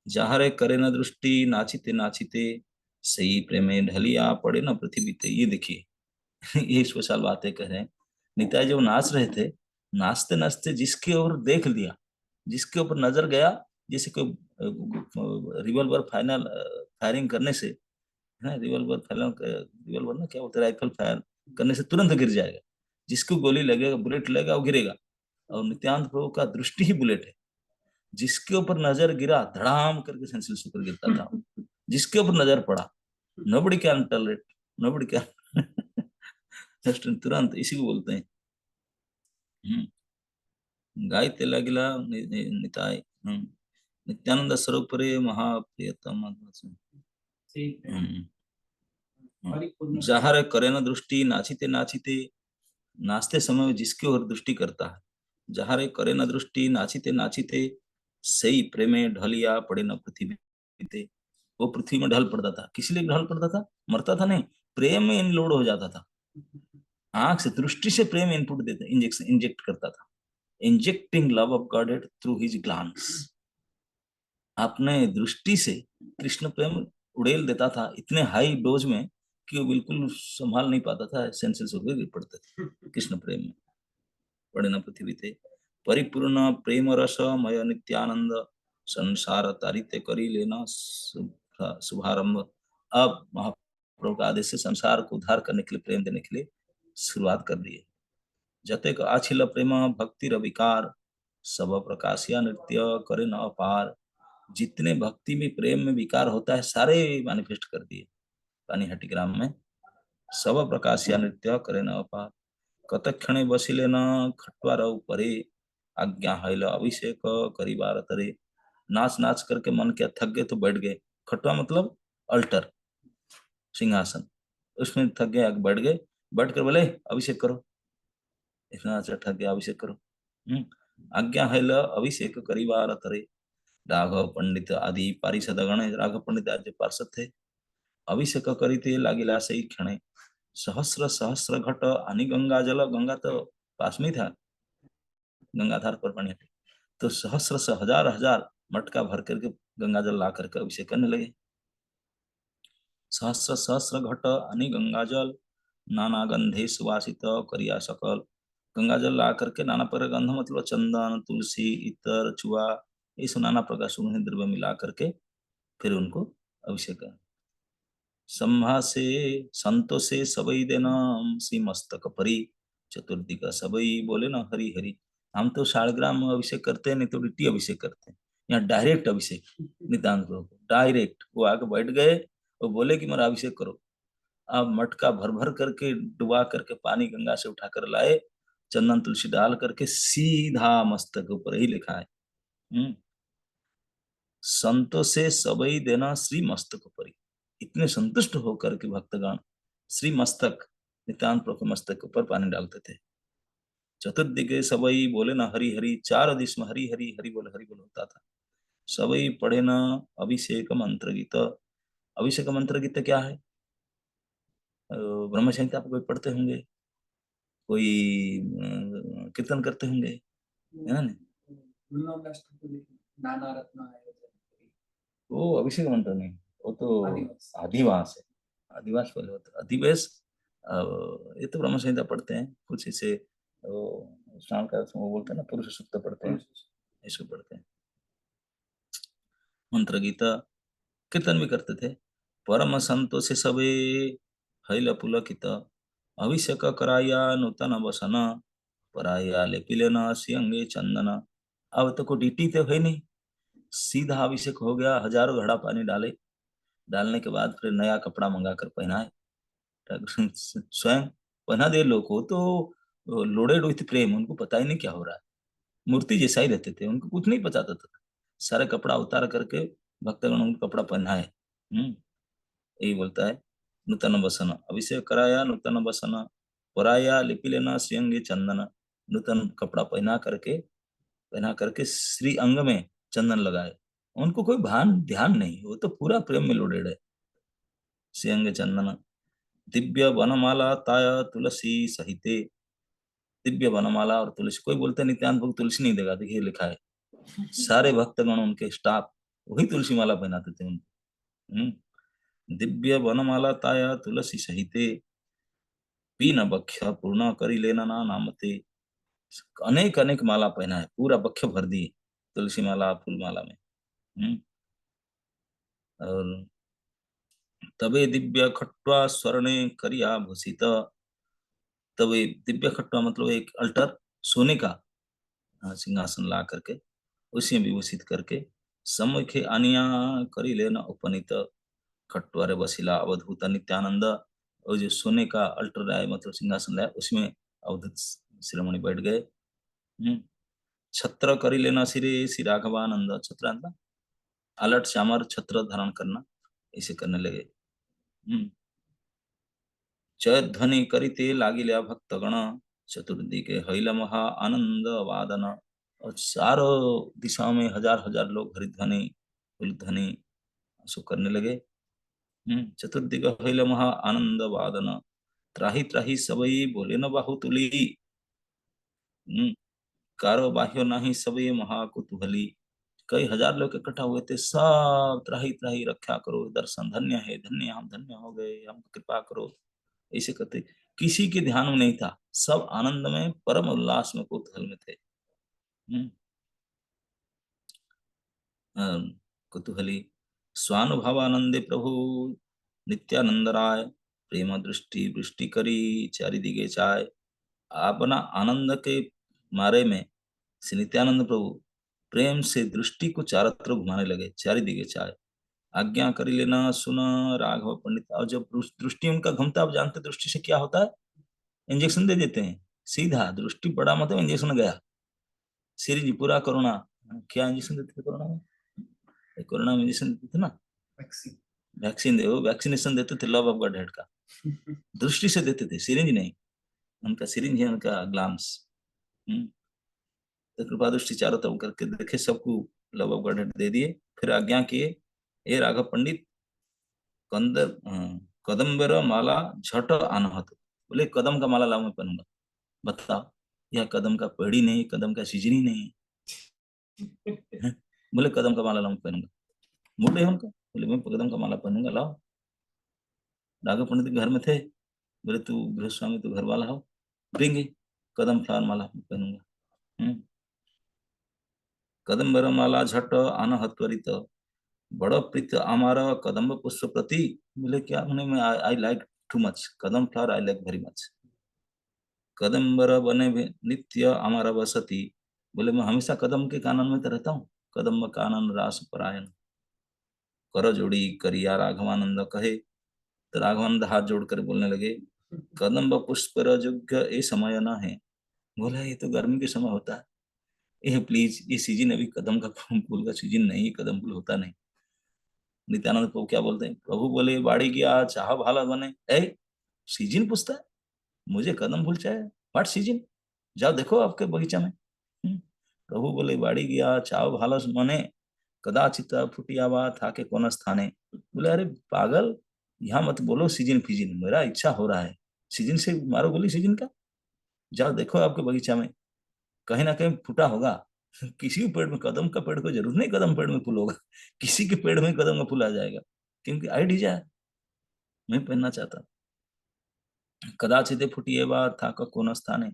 जहारे करे न दृष्टि नाचिते नाचिते, सही प्रेमे ढलिया पड़े न पृथ्वी ते। ये देखिए ये स्पेशल बातें कह रहे हैं। निताई जब नाच रहे थे, नाचते नाचते जिसके ओर देख लिया, जिसके ऊपर नजर गया, जैसे कोई रिवॉल्वर फाइनल फायरिंग करने से, है ना, रिवॉल्वर फाइनल, रिवॉल्वर ना क्या बोलते, राइफल फायर करने से तुरंत गिर जाएगा। जिसको गोली लगेगा, बुलेट लगेगा, वो गिरेगा। और नित्यानंद प्रभु का दृष्टि ही बुलेट है। जिसके ऊपर नजर गिरा, धड़ाम करके सेंसलेस होकर गिरता था। जिसके ऊपर नजर पड़ा, nobody can tolerate, nobody can just तुरंत इसी को बोलते हैं। हम्म गायते लगिला निताय, नित्यानंद स्वरूप रे महाप्रियतम। जहर करे न दृष्टि नाचिते नाचिते, नाचते समय जिसके ओर दृष्टि करता है, जहारे करे न दृष्टि नाचिते नाचिते, सही प्रेमे ढलिया पड़े न पृथ्वी ते। वो पृथ्वी में ढल पड़ता था। किस लिए ढल पड़ता था? मरता था नहीं, प्रेम में इनलोड हो जाता था। आंख से, दृष्टि से प्रेम इनपुट देता, इंजेक्शन इंजेक्ट करता था। Injecting love of God through his glance. अपने दृष्टि से कृष्ण प्रेम उड़ेल देता था इतने हाई डोज में कि वो बिल्कुल संभाल नहीं पाता था, सेंसेस होकर गिर पड़ते थे कृष्ण प्रेम में। पड़े न पृथ्वी थे परिपूर्ण प्रेम रसमय नित्यानंद संसार तारित्य करी लेना शुभारंभ। अब महाप्रभु का आदेश से संसार को उद्धार करने के लिए, प्रेम देने के लिए शुरुआत कर दी है। जतेक आछिल प्रेम भक्ति रविकार सब प्रकाशिया नृत्य करे न अपार। जितने भक्ति में प्रेम में विकार होता है सारे मैनिफेस्ट कर दिए पानीहाटी ग्राम में। सब प्रकाशिया नृत्य करे न अपार। कतक्षणे बसिले न खटवार परे आज्ञा हैल अभिषेक करीबार तरे। नाच नाच करके मन क्या थक गए तो बैठ गए। खटवा मतलब अल्टर, सिंहासन, उसमें थक गए, आगे बैठ गए। बैठ कर बोले अभिषेक करो, इतना अच्छा थक गया, अभिषेक करो। आज्ञा हैल अभिषेक करीबार तरे। राघव पंडित आदि पारिषद गण, राघव पंडित आदि पार्षद थे। अभिषेक करीते लागिला सही क्षणे। सहस्र सहस्र घट आनी गंगा जल, गंगा तो पास में ही था, गंगाधार पर पानी हटे। तो सहस्र से हजार हजार मटका भर करके गंगा जल ला करके अभिषेक करने लगे। सहस्र सहस्र घट आनी गंगा जल नाना गंधे सुवासित करिया सकल। गंगा जल ला करके नाना प्रकार गंध मतलब चंदन, तुलसी, इत्र, चुआ, ये सब नाना प्रकार सुगंधित द्रव्य मिला करके फिर उनको अभिषेक कर। संभा से संतो से सबई देना सी मस्तक परी। चतुर्थी का सबई बोले ना हरि हरि। हम तो शालग्राम अभिषेक करते हैं, नहीं तो लिट्टी अभिषेक करते हैं। यहाँ डायरेक्ट अभिषेक नितांत प्रभु को, डायरेक्ट वो आके बैठ गए और बोले कि मेरा अभिषेक करो। आप मटका भर भर करके डुबा करके पानी गंगा से उठाकर लाए, चंदन तुलसी डाल करके सीधा मस्तक ऊपर ही लिखा है। संतो से सबई देना श्री मस्तक परी। इतने संतुष्ट होकर के भक्तगण श्री मस्तक नितांत प्रभु के मस्तक के ऊपर पानी डालते थे। चतुर्दिगे सबई बोले ना हरि हरि, चार दिश में हरि हरि हरि बोल होता था। सबई पढ़े ना अभिषेक मंत्र गीत। अभिषेक मंत्र गीत क्या है? ब्रह्म संहिता आप कोई पढ़ते होंगे, कोई कीर्तन करते होंगे, है ना? वो अभिषेक मंत्र नहीं, वो तो आदिवास है। आदिवास पहले होता, अधिवेश। ये तो ब्रह्म संहिता पढ़ते हैं कुछ इसे, स्नान का वो बोलते हैं ना, पुरुष सूक्त पढ़ते हैं, ऐसे पढ़ते हैं। मंत्र गीता कीर्तन भी करते थे। परम संतो से सबे हैल पुलकित। अभिषेक कराया नूतन वसन। पराया लेपिले न सियंगे चंदन। अब तो कोई डीटी तो है नहीं, सीधा अभिषेक हो गया। हजारों घड़ा पानी डाले, डालने के बाद फिर नया कपड़ा मंगा कर पहनाए, स्वयं पहना दे लोग को। तो लोडेड विथ प्रेम, उनको पता ही नहीं क्या हो रहा है, मूर्ति जैसा ही रहते थे, उनको कुछ नहीं पता था। सारे कपड़ा उतार करके भक्तगण उनको कपड़ा पहनाए। यही बोलता है। नूतन बसन अभिषेक कराया, नूतन बसन पराया लिपि लेना श्रीअंगे चंदन। नूतन कपड़ा पहना करके श्री अंग में चंदन लगाए। उनको कोई भान ध्यान नहीं, वो तो पूरा प्रेम में लोडेड है। श्रीअंग चंदन दिव्य वनमाला ताय तुलसी सहिते। दिव्य वनमाला और तुलसी, कोई बोलते हैं नित्यानंद भोग तुलसी नहीं देगा, देखिए लिखा है। सारे भक्तगण उनके स्टाफ वही तुलसी माला पहनाते थे उनको। दिव्य वनमाला ताया तुलसी सहिते। पीन बख्य पूर्ण करी लेना ना नामते। अनेक अनेक माला पहना है, पूरा बख्य भर दी तुलसी माला फूल माला में। और तबे दिव्य खट्वा स्वर्णे करिया भूषित। तबे दिव्य खट्वा मतलब एक अल्टर सोने का सिंहासन ला करके उसी में विभूषित करके सम्मुखे आनिया करी लेना उपनीत। खट्वारे बसिला अवधूत नित्यानंद। और जो सोने का अल्टर लाया मतलब सिंहासन लाया, उसमें अवधूत शिरोमणि बैठ गए। छत्र करी लेना सिरे श्री राघवानंद। छत्र मतलब अलट श्यामर छत्र धारण करना, इसे करने लगे। जयध्वनि करिते लागिल्या भक्तगण। चतुर्दिके हैल महा आनंद वादन। और चारों दिशाओं में हजार हजार लोग हरिध्वनि उलध्वनि सो करने लगे। चतुर्दिक हैल महा आनंद वादन। त्राही त्राही सबई बोले न बाहुतुली। कारो बाह्यो नाही सबई महाकुतूहली। कई हजार लोग इकट्ठा हुए थे, सब त्राही त्राही रक्षा करो, दर्शन धन्य है, धन्य हम धन्य हो गए, हम कृपा करो, ऐसे करते। किसी के ध्यान में नहीं था, सब आनंद में, परम उल्लास में, कौतूहल में थे। हम्म, कुतूहली स्वानुभावानंदे प्रभु नित्यानंद राय, प्रेम दृष्टि वृष्टि करी, चारिदिगे चाय। अपना आनंद के मारे में श्री नित्यानंद प्रभु प्रेम से दृष्टि को चारों तरफ घुमाने लगे, चारिदिगे चाय। आज्ञा करी लेना सुन राघव पंडित। और जब दृष्टि उनका घूमता, आप जानते दृष्टि से क्या होता है, इंजेक्शन दे देते हैं सीधा। दृष्टि बड़ा मतलब इंजेक्शन गया, श्री जी पूरा कोरोना। क्या इंजेक्शन देते थे कोरोना में? कोरोना में इंजेक्शन देते थे ना, वैक्सीन। वैक्सीन दे, वो वैक्सीनेशन देते थे लव ऑफ गॉड हेड का। दृष्टि से देते थे, सिरिंज नहीं। उनका सिरिंज है, उनका ग्लाम्स। तो कृपा दृष्टि चारों तरफ करके देखे, सबको love of God head they दिए। फिर आज्ञा किए, ए राघव पंडित कंद कदम्बर माला झट आनहत। बोले कदम का माला लाओ, मैं पहनूंगा। बताओ, यह कदम का पेड़ी नहीं, कदम का सीजनी नहीं है। बोले कदम का माला लाओ, मैं पहनूंगा। मूड है उनका, बोले मैं कदम का माला पहनूंगा, लाओ। राघव पंडित घर में थे, बोले तू गृहस्वामी, तू घर वाला हो, देंगे कदम फ्लावर माला मैं पहनूंगा। हम्म, कदम्बर माला झट आनहत त्वरित, बड़ा प्रीत हमारा कदम्ब पुष्प प्रति। बोले क्या, मैं I like too much kadam flower, I like very much. कदम्बर बने नित्य हमारा बसती। बोले मैं हमेशा कदम के कानन में तो रहता हूँ, कदम्ब कानन रास परायण। कर जोड़ी करिया राघवानंद कहे। तो राघवानंद हाथ जोड़कर बोलने लगे, कदम्ब पुष्प रजुग्य ये समय न है। बोला ये तो गर्मी के समय होता है, ये प्लीज, ये सीजन अभी कदम का फूल का सीजन नहीं है, कदम फूल होता नहीं। नित्यानंद प्रभु क्या बोलते हैं, प्रभु बोले बाड़ी गया चाह भाला बने। ए, सीजन पूछता है मुझे, कदम फूल चाहिए, व्हाट सीजन? जाओ देखो आपके बगीचा में। प्रभु बोले बाड़ी गया चाव भाला मने, कदाचित फुटिया बा था के कौन स्थाने। बोले अरे पागल, यहाँ मत बोलो सीजन फीजन, मेरा इच्छा हो रहा है, सीजन से मारो गोली सीजन का। जाओ देखो आपके बगीचा में, कहीं ना कहीं फूटा होगा। किसी भी पेड़ में, कदम का पेड़ को जरूर नहीं कदम पेड़ में फूल होगा, किसी के पेड़ में कदम का फूल आ जाएगा, क्योंकि आई डिजायर, मैं पहनना चाहता हूँ। कदाचित फुटिए बा था का कोन स्थाने,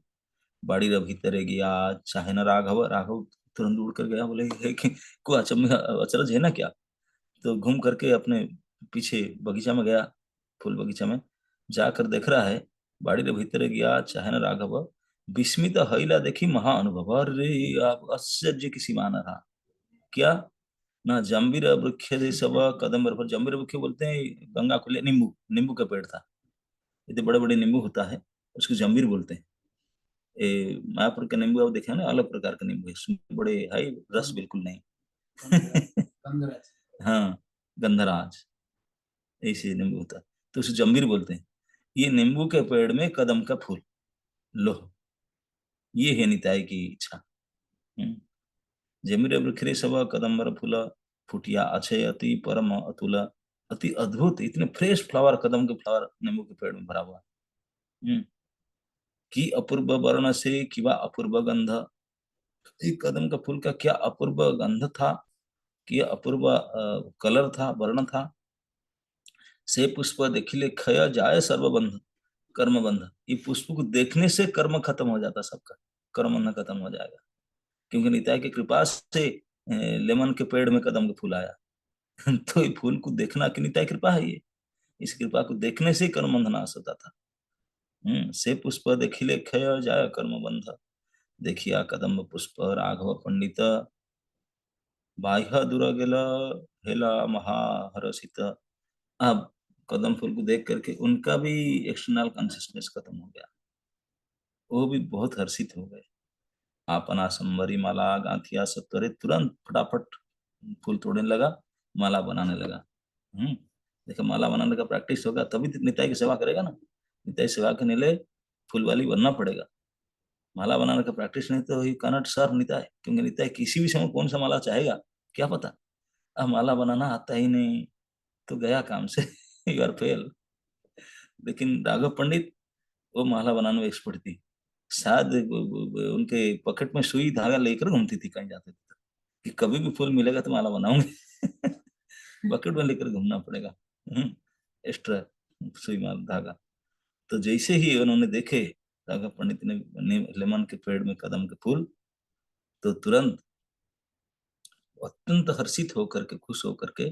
बाड़ी रे भीतरे गया चाहे न राघव। राघव तुरंत उड़ कर गया, बोले "हे, को अचरज है ना क्या?" तो घूम करके अपने पीछे बगीचा में गया, फूल बगीचा में जाकर देख रहा है, बाड़ी रे भीतरे गया चाहे न राघव, विस्मित हईला देखी महा अनुभव। अरे आप आश्चर्य की सीमा न रहा। क्या ना, जम्बीर वृक्ष सब कदम पर, जम्बीर वृक्ष बोलते हैं गंगा खुले, नींबू, नींबू का पेड़ था, इतने बड़े बड़े नींबू होता है, उसको जम्बीर बोलते हैं। मायापुर के नींबू आप देखे ना, अलग प्रकार के नींबू है, इसमें बड़े हाई रस बिल्कुल नहीं। गंधराज। हाँ, गंधराज, ऐसे नींबू होता है, तो उसे जम्बीर बोलते हैं। ये नींबू के पेड़ में कदम का फूल, लो, ये है निताई की इच्छा। हम्म। जमीर वृक्षरे सब कदम्बर फूल, फुटिया अक्षय अति परम अतुल। अति अद्भुत, इतने फ्रेश फ्लावर, कदम के फ्लावर नींबू के पेड़ में भरा हुआ है। की अपूर्व वर्ण से किवा अपूर्व गंध। एक कदम का फूल का क्या अपूर्व गंध था, कि अपूर्व कलर था, वर्ण था। से पुष्प देखिले क्षय जाए सर्वबंध, कर्म बंध। ये पुष्प को देखने से कर्म खत्म हो जाता सबका, कर्म बंधन खत्म हो जाएगा, क्योंकि निताई की कृपा से लेमन के पेड़ में कदम का फूल आया। तो ये फूल को देखना कि निताई कृपा है ये, इस कृपा को देखने से ही कर्म बंधन नाश होता था। से पुष्प देखिले क्षय जाय कर्म बंध, देखिया कदम पुष्प राघव पंडित, बाह्य दूर गेला हेला महाहर्षित। अब कदम फूल को देख करके उनका भी एक्सटर्नल कॉन्शियसनेस खत्म हो गया, वो भी बहुत हर्षित हो गए। अपना संबरी माला गांथिया सब त्वरे, तुरंत फटाफट फूल तोड़ने लगा, माला बनाने लगा। देखो माला बनाने का प्रैक्टिस होगा तभी तो निताई की सेवा करेगा ना। निताई सेवा करने लिए फूल वाली बनना पड़ेगा। माला बनाने का प्रैक्टिस नहीं तो ही कनट सर निताई, क्योंकि निताई किसी भी समय कौन सा माला चाहेगा क्या पता। अब माला बनाना आता ही नहीं तो गया काम से। You are fail. लेकिन राघव पंडित, वो माला बनाने में एक्सपर्ट थी। शायद उनके पॉकेट में सुई धागा लेकर घूमती थी कहीं जाते थे। कि कभी भी फूल मिलेगा तो माला बनाऊंगे। बकेट में लेकर घूमना पड़ेगा। एक्स्ट्रा सुई माल धागा। तो जैसे ही उन्होंने देखे धागा पंडित ने लेमन के पेड़ में कदम के फूल, तो तुरंत अत्यंत हर्षित होकर के, खुश होकर के,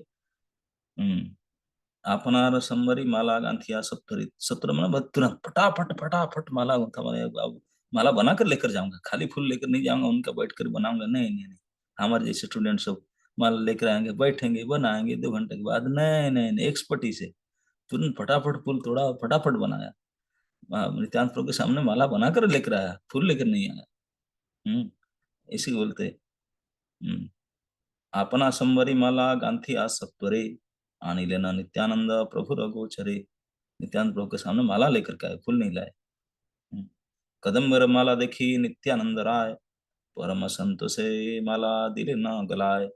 आपनार संबरी माला गांथिया सप्तरी, सत्र में तुरंत फटाफट फटाफट माला गूंथा। मैंने अब माला बना कर लेकर जाऊंगा, खाली फूल लेकर नहीं जाऊंगा, उनका बैठ कर बनाऊंगा, नहीं नहीं नहीं। हमारे जैसे स्टूडेंट सब माला लेकर आएंगे, बैठेंगे, बनाएंगे, 2 घंटे के बाद, नहीं नहीं नहीं, एक्सपर्टी से तुरंत फटाफट फूल तोड़ा, फटाफट बनाया। नित्यानंद प्रभु के सामने माला बनाकर लेकर आया, फूल लेकर नहीं आया। इसी को बोलते अपना संबरी माला गांधी आज सत्वरे, आनी लेना नित्यानंद प्रभु रघुचरे। नित्यानंद प्रभु के सामने माला लेकर के आए, फूल नहीं लाए। कदम्बर माला देखी नित्यानंद राय, परम संतोषे माला दिले न गलाए।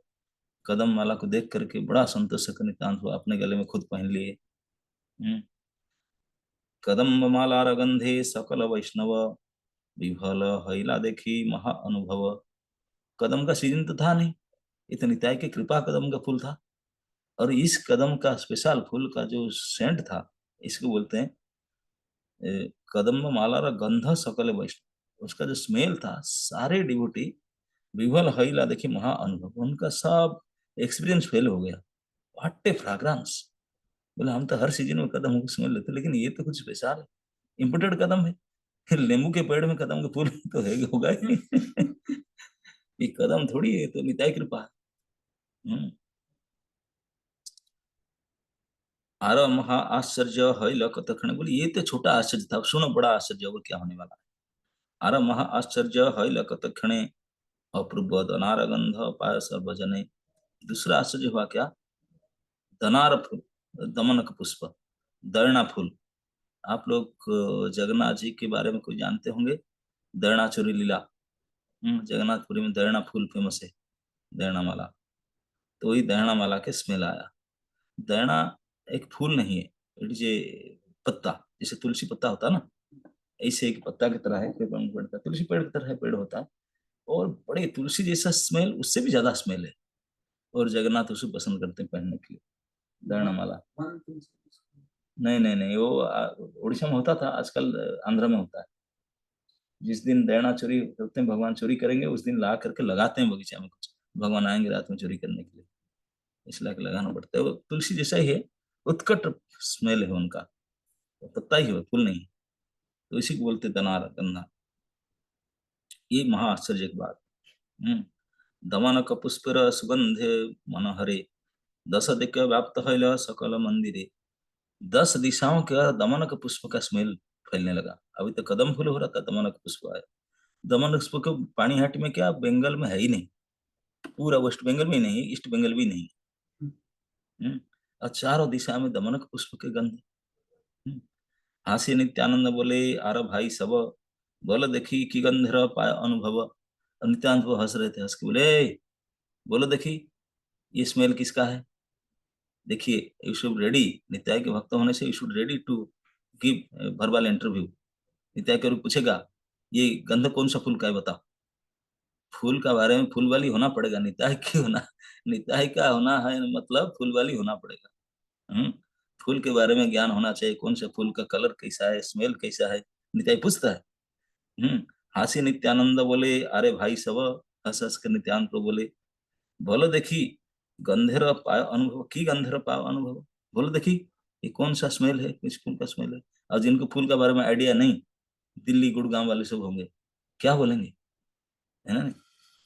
कदम माला को देख करके बड़ा संतोष से नित्यानंद प्रभु अपने गले में खुद पहन लिए। कदम्ब माला रगंधे सकल वैष्णव, विभल हैला देखी महा अनुभव। कदम का सीजन तो था नहीं, इतनी निताई की कृपा कदम का फूल था। और इस कदम का स्पेशल फूल का जो सेंट था, इसको बोलते हैं कदम्ब माला रा गंध सकल वैष्णव। उसका जो स्मेल था, सारे डिवोटी विभल हईला देखी महा अनुभव, उनका सब एक्सपीरियंस फेल हो गया। What A fragrance! बोले हम तो हर सीजन में कदम की स्मेल लेते, लेकिन ये तो कुछ स्पेशल है, इम्पोर्टेड कदम है। नींबू के पेड़ में कदम के फूल तो है होगा ही। ये कदम थोड़ी है, तो निताई कृपा है। आर महा आश्चर्य है कतक्षण। बोले ये तो छोटा आश्चर्य था, सुनो बड़ा आश्चर्य और क्या होने वाला है। आर महा आश्चर्य है कतक्षणे, अपूर्व दनार गंध पाय सर्वजने। दूसरा आश्चर्य हुआ क्या, दनार फूल, दमनक पुष्प, दरना फूल। आप लोग जगन्नाथ जी के बारे में कुछ जानते होंगे, दरणाचुरी लीला। जगन्नाथपुरी में दरना फूल फेमस है, दरना माला। तो वही दरना माला के स्मेल आया। दरना एक फूल नहीं है, इट इज ए पत्ता, जैसे तुलसी पत्ता होता है ना, ऐसे एक पत्ता की तरह है, पेड़ का, तुलसी पेड़ की तरह है, पेड़ होता है। और बड़े तुलसी जैसा स्मेल, उससे भी ज्यादा स्मेल है। और जगन्नाथ उसे पसंद करते हैं पहनने के लिए, दरना माला। नहीं नहीं नहीं, वो उड़ीसा में होता था, आजकल आंध्र में होता है। जिस दिन दयना चोरी होते हैं, भगवान चोरी करेंगे, उस दिन ला करके लगाते हैं बगीचा में कुछ, भगवान आएंगे रात में चोरी करने के लिए, इसलिए लगाना पड़ता है। वो तुलसी जैसा ही है, उत्कट स्मेल है उनका, पत्ता ही है, फूल नहीं। तो इसी को बोलते दनार गंधा। ये महा आश्चर्य की बात। दमन का पुष्पर सुगंधे मन हरे, दस दिक्क व्याप्त है सकल मंदिरे। 10 दिशाओं का दमन का पुष्प का स्मेल फैलने लगा। अभी तो कदम फूल हो रहा था, दमन का पुष्प आया। दमन का पुष्प को पानीहाटी में क्या, बंगाल में है ही नहीं, पूरा वेस्ट बंगाल में ही नहीं, ईस्ट बंगाल भी नहीं। और चारों दिशा में दमन का पुष्प के गंध। हम्म, हास्य नित्यानंद बोले, आर भाई सब, बोलो देखी की गंधर पाय अनुभव। और नित्यानंद वो हंस रहे थे, हंस के बोले, "ए, बोलो देखी ये स्मेल किसका है। देखिए, यू शुड रेडी, नित्याय के भक्त होने से you should ready to give verbal interview. नित्याय के पूछेगा, ये गंध कौन सा फूल का है बताओ। फूल का बारे में फूल वाली होना पड़ेगा, नित्याय की होना, नित्याय का होना है मतलब फूल वाली होना पड़ेगा। फूल के बारे में ज्ञान होना चाहिए, कौन सा फूल का कलर कैसा है, स्मेल कैसा है, नित्याय पूछता है। हम्म हास्य नित्यानंद बोले, अरे भाई सब, हंस हंस कर नित्यानंद प्रभु बोले, बोलो देखी गंधेर पाय अनुभव की गंधेर पाय अनुभव। बोलो देखी ये कौन सा स्मेल है, किस फूल का स्मेल है। और जिनको फूल के बारे में आइडिया नहीं, दिल्ली गुड़गांव वाले सब होंगे, क्या बोलेंगे, है ना।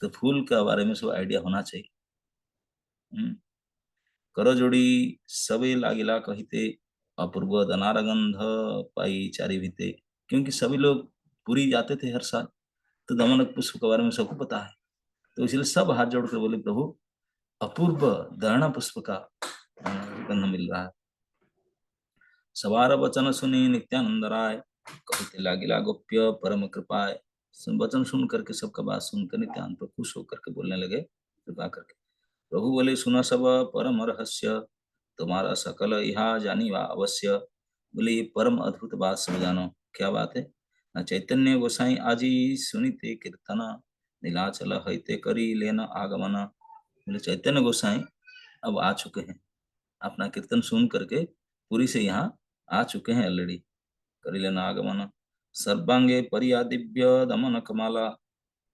तो फूल के बारे में सब आइडिया होना चाहिए। हम्म करो जोड़ी सबे लागिला कहिते, अपूर्व दनारगंध पाई चारी भीते। क्योंकि सभी लोग पुरी जाते थे हर साल, तो दमनक पुष्प के बारे में सबको पता है। तो इसलिए सब हाथ जोड़कर बोले, प्रभु अपूर्व दर्णा पुष्प का गंध मिल रहा है। सवार वचन सुनी नित्यानंद राय, कहते लागिला गोप्य परम कृपाय। वचन सुन करके, सबका बात सुनकर नित्यानंद पर खुश होकर के बोलने लगे, कृपा करके। प्रभु बोले, सुना सब परम रहस्य, तुम्हारा सकल यहा जानी वा अवश्य। बोले ये परम अद्भुत बात सब जानो। क्या बात है ना, चैतन्य गोसाई आजी सुनीते कीर्तन, नीलाचल हईते करी लेन आगमन। बोले चैतन्य गोसाई अब आ चुके हैं, अपना कीर्तन सुन करके पुरी से यहाँ आ चुके हैं ऑलरेडी। करिलेन आगमन सर्वांगे परियादिव्य दमन कमाला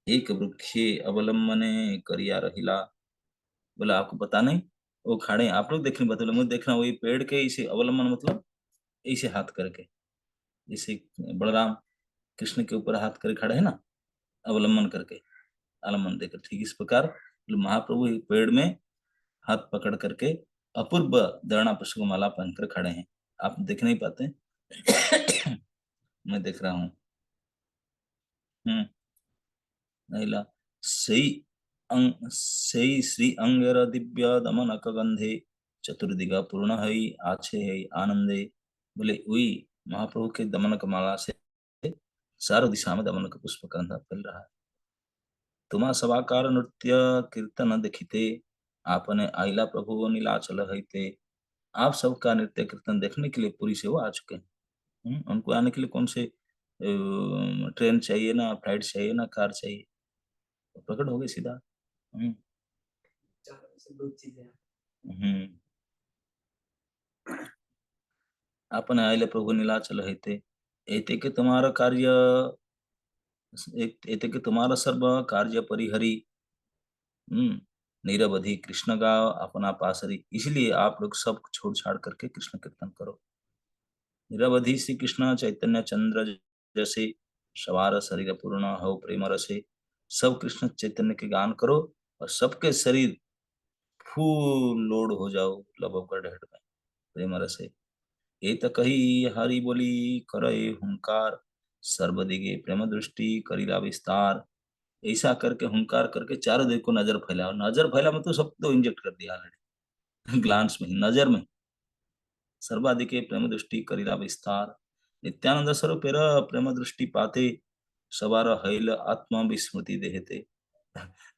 एक वृक्षे अवलंबने करिया रहिला। बोला आपको पता नहीं, वो खड़े हैं, आप लोग देखने बता, मुझे देखना वही पेड़ के इसे अवलंबन मतलब ऐसे हाथ करके, जैसे बलराम कृष्ण के ऊपर हाथ करके खड़े है ना, अवलंबन करके आलम्बन देकर, ठीक इस प्रकार महाप्रभु एक पेड़ में हाथ पकड़ करके अपूर्व दरना पुष्प माला पहनकर खड़े हैं। आप देख नहीं पाते। मैं देख रहा हूँ। महिला सई सई श्री अंगर दिव्य दमन गंधे चतुर्दिगा पूर्ण है आछे है आनंदे। बोले वही महाप्रभु के दमन माला से चारों दिशा में दमन का पुष्प गंधा फैल रहा है। तुम्हा सवाकार नृत्य कीर्तन देखिते आपने आइला प्रभु नीलाचल हईते। आप सबका नृत्य कीर्तन देखने के लिए पुरी से वो आ चुके हैं। उनको आने के लिए कौन से ट्रेन चाहिए, ना फ्लाइट चाहिए, ना कार चाहिए, तो प्रकट हो गए सीधा। हम्म हम्म। आपने आइले प्रभु नीलाचल हईते एते के तुम्हारा कार्य, एते के तुम्हारा सर्व कार्य परिहरी। हम्म। निरवधि कृष्ण गाओ अपना पासरी, इसलिए आप लोग सब छोड़ छाड़ करके कृष्ण कीर्तन करो। निरवधि श्री कृष्ण चैतन्य चंद्र जैसे सवार शरीर पूर्ण हो प्रेम रसे। सब कृष्ण चैतन्य के गान करो और सबके शरीर फूल लोड हो जाओ लबों का ढेड़ में प्रेम रसे। ये तो कही हरि बोली करे हुंकार सर्वदिगे प्रेम दृष्टि करीला विस्तार। ऐसा करके हुंकार करके चारों दिग को नजर फैला, और नजर फैला मतलब सब तो इंजेक्ट कर दिया ऑलरेडी। ग्लांस में, नजर में सर्वाधिके प्रेम दृष्टि करीला विस्तार। नित्यानंद स्वरूप प्रेम दृष्टि पाते सवार हैल आत्मा विस्मृति देहते।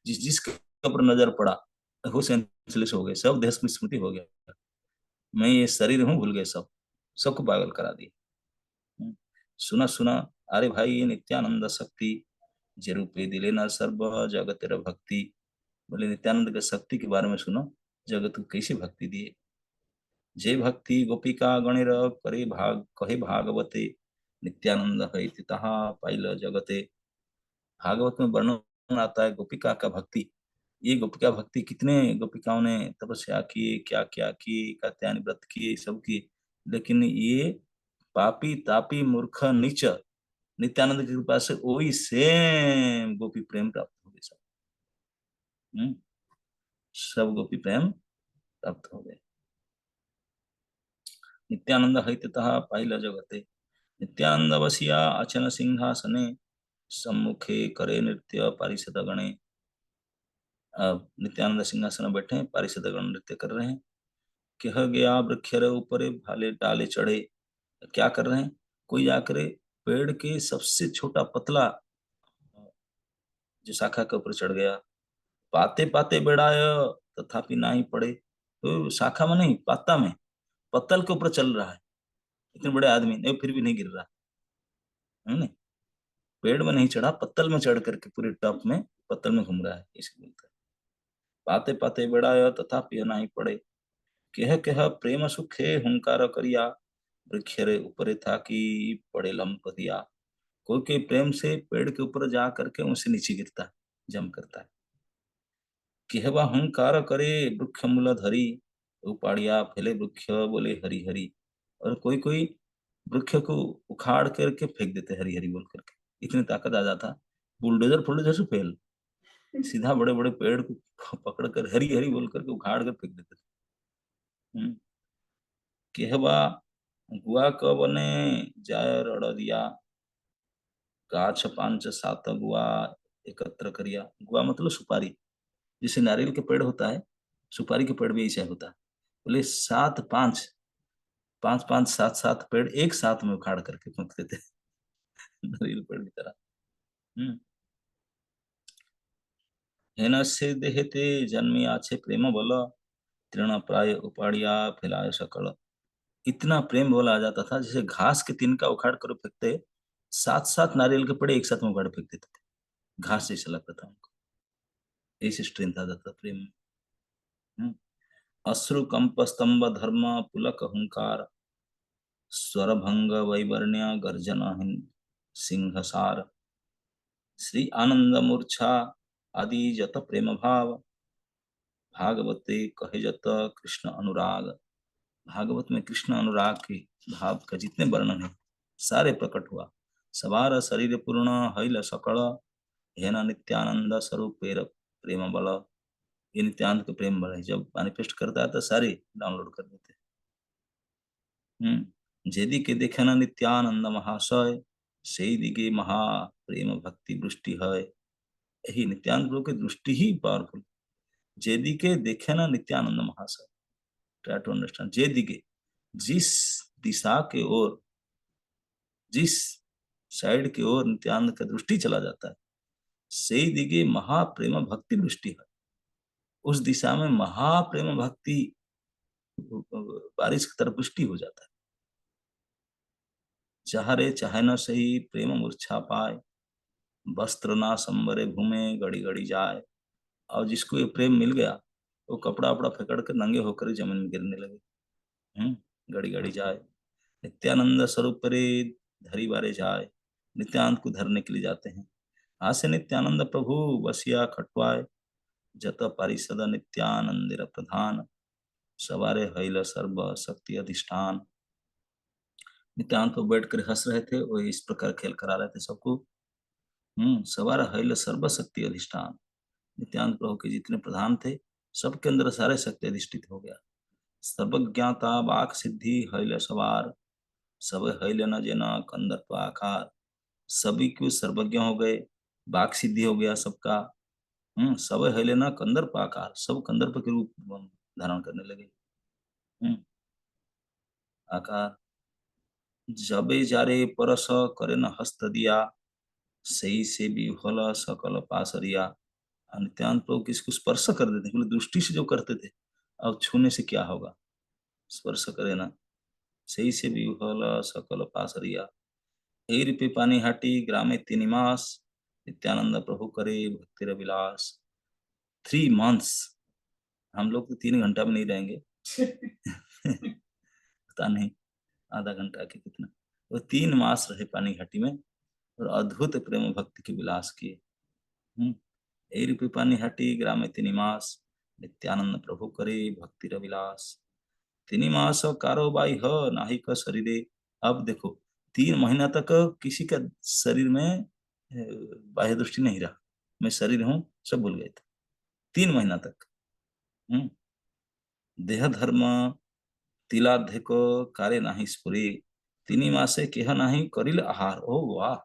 जिस जिसके ऊपर नजर पड़ा वो सेंसलेस हो गए, सब देह में स्मृति हो गया, मैं ये शरीर हूँ भूल गए सब, सबको पागल करा दिया। सुना सुना, अरे भाई ये नित्यानंद शक्ति जे रूपे दिले ना सर्व जगत तेरा भक्ति। बोले नित्यानंद के शक्ति के बारे में सुनो, जगत को कैसे भक्ति दिए। जे भक्ति गोपिका गणेर करे भाग कहे भागवते नित्यानंद है तहा पाइल जगते। भागवत में वर्णन आता है गोपिका का भक्ति। ये गोपिका भक्ति कितने गोपिकाओं ने तपस्या किए, क्या क्या किए, कात्यायन व्रत किए, सब किए, लेकिन ये पापी तापी मूर्ख नीच नित्यानंद की कृपा से वही सेम गोपी प्रेम प्राप्त हो गए सब। हम्म, सब गोपी प्रेम प्राप्त हो गए। नित्यानंद हईतः पाइल जगते नित्यानंद बसिया अचन सिंहासने सम्मुखे करे नृत्य पारिषद गणे। अब नित्यानंद सिंहासन में बैठे हैं, पारिषद गण नृत्य कर रहे हैं। कह गया वृक्ष ऊपर भाले डाले चढ़े। क्या कर रहे हैं, कोई जाकर पेड़ के सबसे छोटा पतला जो शाखा के ऊपर चढ़ गया। पाते पाते बेड़ाय तथापि ना ही पड़े, तो शाखा में नहीं पाता में पत्तल के ऊपर चल रहा है, इतने बड़े आदमी नहीं फिर भी नहीं गिर रहा है ना। पेड़ में नहीं चढ़ा, पत्तल में चढ़ करके पूरे टॉप में पत्तल में घूम रहा है, इसे बोलते हैं। पाते पाते बेड़ाय तथापि ना ही पड़े कह कह प्रेम सुखे हुंकार करिया वृक्ष रे ऊपरे था कि पड़े लंप दिया। कोई के प्रेम से पेड़ के ऊपर जा करके उनसे नीचे गिरता है, जम करता है। कहवा हुंकार करे वृक्ष मूल धरी उपाड़िया फैले वृक्ष बोले हरि हरि। और कोई कोई वृक्ष को उखाड़ करके फेंक देते हरि हरि बोल करके, इतनी ताकत आ जाता। बुलडोजर फुलडोजर से फेल, सीधा बड़े बड़े पेड़ को पकड़ कर हरी हरी बोल करके उखाड़ कर फेंक देते थे। हम्म। कहवा गुआ कवने जाय रड़ दिया गाछ पांच सात गुआ एकत्र करिया। गुआ मतलब सुपारी, जैसे नारियल के पेड़ होता है, सुपारी के पेड़ भी ऐसा होता है। बोले सात पांच, पांच पांच सात सात पेड़ एक साथ में उखाड़ करके फेंक देते नारियल पेड़ की तरह। हम्म। हेनस्य देहते जन्मी आछे प्रेम बल तृण प्राय उपाड़िया फैलाय सकल। इतना प्रेम बोला आ जाता था जैसे घास के तिनका उखाड़ कर फेंकते, सात सात नारियल के पेड़ एक साथ में उखाड़ फेंक देते थे, घास जैसा लगता था उनको, ऐसे स्ट्रेंथ आ जाता प्रेम में। अश्रु कंप स्तंभ धर्म पुलक हुंकार स्वरभंग वैवर्ण्य गर्जन सिंहसार श्री आनंद मूर्छा आदि जत प्रेम भाव भागवते कहे जत कृष्ण अनुराग। भागवत में कृष्ण अनुराग के भाव का जितने वर्णन है सारे प्रकट हुआ। सवार शरीर पूर्ण हैल सकल हेना नित्यानंद स्वरूप प्रेम बल। ये नित्यानंद के प्रेम बल है, जब मैनिफेस्ट करता है तो सारे डाउनलोड कर देते हैं। जेदी के देखे ना नित्यानंद महाशय से दिगे महा प्रेम भक्ति दृष्टि है। यही नित्यानंद प्रभु की दृष्टि ही पावरफुल। जेदी के देखे ना नित्यानंद महाशय, ट्राई टू अंडरस्टैंड। जेदी के जिस दिशा के ओर, जिस साइड की ओर नित्यानंद का दृष्टि चला जाता है, से दिगे महाप्रेम भक्ति दृष्टि है। उस दिशा में महाप्रेम भक्ति बारिश की तरफ दृष्टि हो जाता है। चाहरे चाहे न सही प्रेम मूर्छा पाए वस्त्र ना संबरे घूमे गड़ी गड़ी जाए। और जिसको ये प्रेम मिल गया वो कपड़ा वपड़ा फेंकड़ के नंगे होकर जमीन में गिरने लगे। गड़ी गड़ी जाए। नित्यानंद स्वरूप रे धरी बारे जाए। नित्यानंद को धरने के लिए जाते हैं। हास्य नित्यानंद प्रभु बसिया खटवाए जत पारिषद नित्यानंदिर प्रधान सवारे हैल सर्व शक्ति अधिष्ठान। नित्यानंद को बैठ कर हंस रहे थे, वो इस प्रकार खेल करा रहे थे सबको। सवार हैल सर्व शक्ति अधिष्ठान। नित्यानंद प्रभु के जितने प्रधान थे सबके अंदर सारे शक्ति अधिष्ठित हो गया। सर्वज्ञाता वाक सिद्धि हैल सवार सब हैल न जना कंदर्प आकार। सभी क्यों सर्वज्ञ हो गए, वाक सिद्धि हो गया सबका। सब हैल न कंदर्प आकार, सब कंदर्प के रूप धारण करने लगे। आकार जबे जारे परस करे न हस्त दिया सही से भी भला सकल पासरिया। नित्यानंद प्रभु किसको स्पर्श कर देते, बोले दृष्टि से जो करते थे, अब छूने से क्या होगा, स्पर्श करे ना। सही से भी भला सकल पासरिया। एर पे पानी हाटी ग्रामे 3 मास नित्यानंद प्रभु करे भक्ति विलास। 3 मंथ्स। हम लोग तो 3 घंटा में नहीं रहेंगे। पता नहीं आधा घंटा के कितना। वो 3 मास रहे पानी घाटी में और अद्भुत प्रेम भक्ति की विलास किए। एरी पिपानी हटी ग्रामे 3 मास नित्यानंद प्रभु करे भक्ति विलास। 3 मास कारोबाई ह नाही का शरीरे। अब देखो 3 महीना तक किसी का शरीर में बाह्य दृष्टि नहीं रहा, मैं शरीर हूँ सब भूल गए थे 3 महीना तक। देह धर्म तिलाध्य को कार्य नाही स्फुरी। 3 मासे केह नाही करिल आहार। ओ वाह।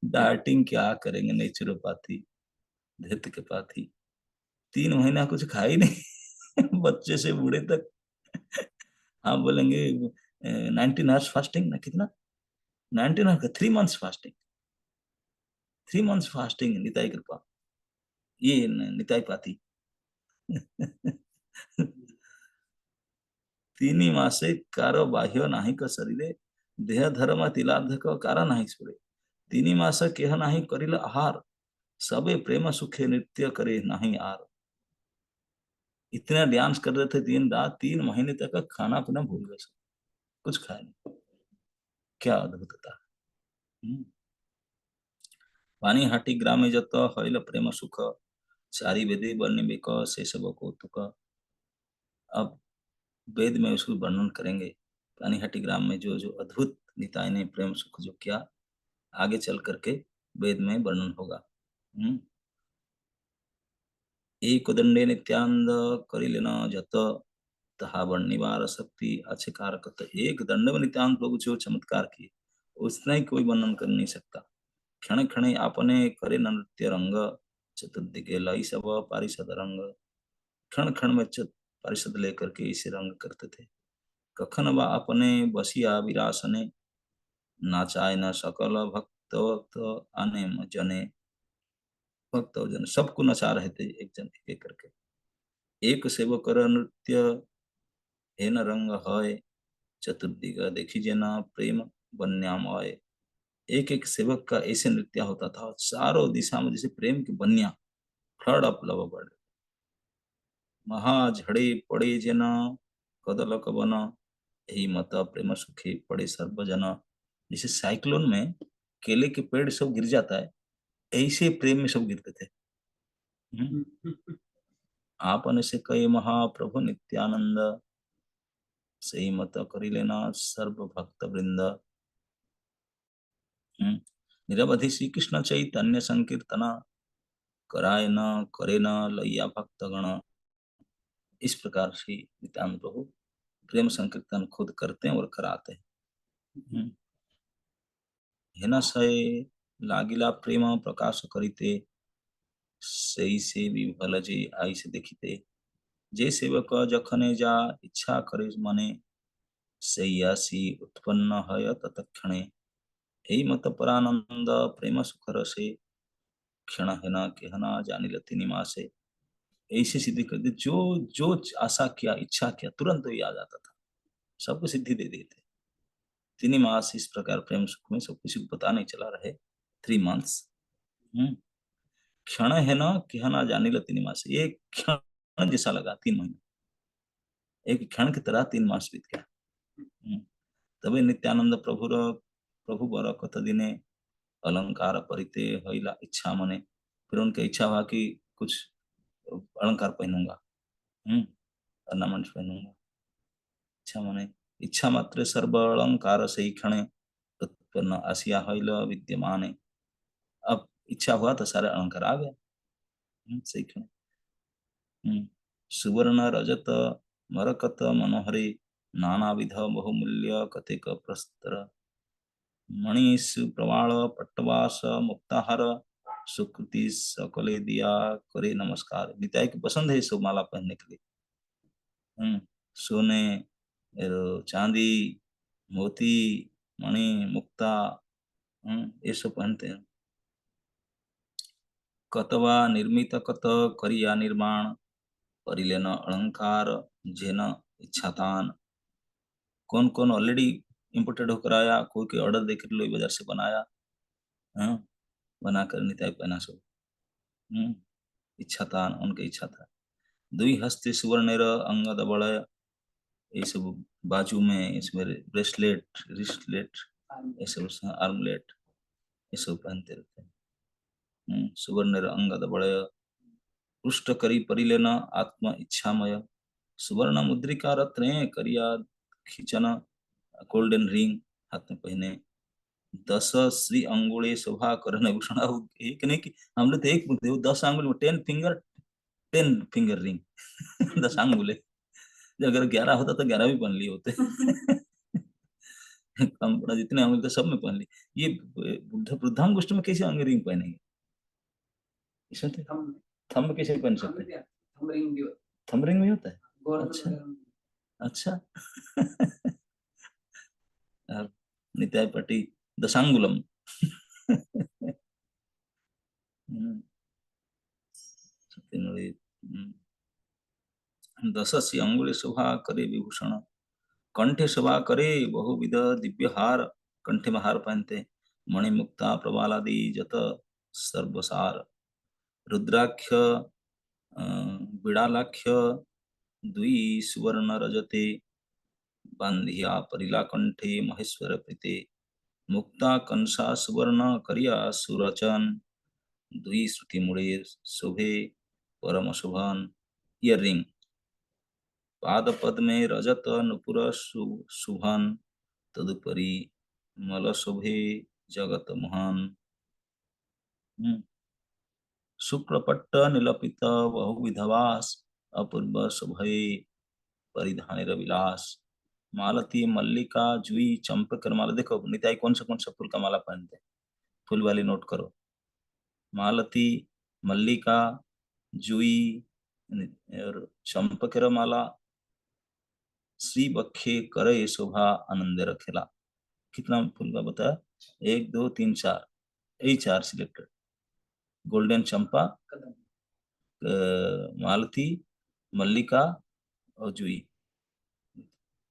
डाइटिंग क्या करेंगे नेचुरोपैथी धृत के पाथी। 3 महीना कुछ खा ही नहीं। बच्चे से बूढ़े तक। हाँ बोलेंगे 19 आवर्स फास्टिंग ना, कितना 19 आवर का 3 months fasting. 3 months fasting Nitai कृपा, ये निताई पाती। 3 मासे कार बाह्य नाही का शरीरे देह धर्म तिलाध का कारा नाही छोड़े। 3 मास केह नाही करिल आहार सबे प्रेम सुखे नृत्य करे नहीं आर। इतना डांस कर रहे थे दिन रात, 3 महीने तक का खाना पीना भूल गए, कुछ खाया नहीं। क्या अद्भुतता। पानी हाटी ग्रामे जत हईल प्रेम सुख चारी वेदे वर्ण्य बेक से सब कौतुक। अब वेद में उसको वर्णन करेंगे। पानीहाटी ग्राम में जो जो अद्भुत निताई ने प्रेम सुख जो किया, आगे चल करके वेद में वर्णन होगा। एक दंडे नित्यानंद करी लेना जत तहा वर्णिवार शक्ति अच्छे कारक। एक दंड में नित्यानंद प्रभु जो चमत्कार किए उसने कोई वर्णन कर नहीं सकता। क्षण क्षण आपने करे नृत्य रंग चतुर्दिगे लाई सब पारिषद रंग। क्षण क्षण में पारिषद लेकर के इसे रंग करते थे। कखन व अपने बसिया विरासने नाचाय न सकल भक्त आने जने। भक्त और जन सबको नचा रहे थे एक जन एक एक करके। एक सेवक नृत्य हे न रंग है चतुर्दिगा देखी जना प्रेम बन्याम आए। एक एक सेवक का ऐसे नृत्य होता था चारों दिशा में जैसे प्रेम की बन्या फ्लड ऑफ लव बर्ड। महाझड़े पड़े जेन कदलक बन, यही मत प्रेम सुखे पड़े सर्वजन। जैसे साइक्लोन में केले के पेड़ सब गिर जाता है, ऐसे प्रेम में सब गिरते थे। आपन से कहे महाप्रभु नित्यानंद, सही मत करी लेना सर्व भक्त वृंद। निरवधि श्री कृष्ण चैतन्य संकीर्तना, कराय न करे न लैया भक्त गण। इस प्रकार से नित्यानंद प्रभु प्रेम संकीर्तन खुद करते हैं और कराते हैं। हेना सय लागिला प्रेम प्रकाश करिते, सही से विफल जे आई से देखिते। जे सेवक जखने जा इच्छा करे मने, सैयासी उत्पन्न है तत्क्षणे। यही मत परानंद प्रेम सुख रसे, क्षण है ना कहना जानिल निवासे। ऐसी सिद्धि कर दी, जो जो आशा किया इच्छा किया तुरंत ही आ जाता था, सबको सिद्धि दे देते। 3 मास इस प्रकार प्रेम सुख में सब किसी को पता नहीं चला रहे। 3 months। क्षण है ना कहना जानिल निवासे, एक क्षण जैसा लगा 3 महीने, एक क्षण की तरह 3 मास बीत गया। तबे नित्यानंद प्रभु बर कत दिने, अलंकार परिते हईला इच्छा मने। फिर उनकी इच्छा हुआ कि कुछ अलंकार पहनूंगा, ऑर्नामेंट्स पहनूंगा। इच्छा मने इच्छा मात्र सर्व अलंकार सही क्षणे, उत्पन्न आसिया हईल विद्यमाने। अब इच्छा हुआ तो सारे अलंकार आ गए, सही क्षण। सुवर्ण रजत मरकत मनोहरे, नाना विध बहुमूल्य कथिक प्रस्तर। मणि सुप्रवाल पट्टवास मुक्ताहार, सुकृति सकले दिया करे नमस्कार। निताई की पसंद है सब माला पहनने के लिए। सोने, चांदी, मोती, मणि, मुक्ता, ये सब पहनते हैं। कतवा निर्मित कत करिया निर्माण, परिलेन अलंकार जेन इच्छातान। कौन कौन ऑलरेडी इम्पोर्टेड होकर आया, कोई के ऑर्डर देकर लोई बाजार से बनाया, बनाकर निताई पहना सब। इच्छातान, उनके इच्छा था। दुई हस्ते सुवर्णेर अंगद बलय, ये सब बाजू में इसमें ब्रेसलेट, रिस्टलेट, ये सब आर्मलेट, ये सब पहनते रहते हैं। सुवर्णेर अंगद बलय, पृष्ठ करी परिलेन आत्म इच्छामय। सुवर्ण मुद्रिका रत्ने करिया खींचन, गोल्डन रिंग हाथ में पहने। 10 श्री अंगुले शोभा करन भूषण। एक नहीं कि हम लोग तो एक बोलते हैं, 10 आंगुल में 10 फिंगर रिंग। 10 आंगुले, अगर 11 होता तो 11 भी पहन लिए होते। कम बड़ा जितने अंगुल थे सब में पहन ली। ये वृद्धांगुष्ठ में कैसे अंग रिंग पहनेंगे? इसमें थंब में कैसे पहन सकते हैं? थंब रिंग में होता है? अच्छा अच्छा। नित्याय पट्टी दशांगुलम। दशसी अंगुली शोभा करे विभूषण, कंठे शोभा करे बहुविध दिव्य हार। कंठे में हार पहनते, मणिमुक्ता प्रबालादि जत सर्वसार। रुद्राक्ष बिड़ालाक्ष द्वि सुवर्ण रजते, बांधिया परिला कंठे महेश्वर प्रीते। मुक्ता कंसा सुवर्ण करिया सुरचन, द्वि श्रुति मुड़े शोभे परम शोभन। इयररिंग, पाद पद में रजत नुपुर शुभन, तदुपरि मल शोभे जगत महान। शुक्लपट्ट निलपित बहुविधवास, अपूर्व शोभे परिधान विलास। मालती मल्लिका जुई चंपक माला। देखो निताई कौन सा फूल का माला पहनते हैं, फूल वाली नोट करो। मालती, मल्लिका, जुई और चंपकेर माला। श्री बखे करे शोभा आनंद रखेला। कितना फूल का बताया? 1 2 3 4, यही 4 सिलेक्टेड। गोल्डन चंपा, मालती, मल्लिका और जुई।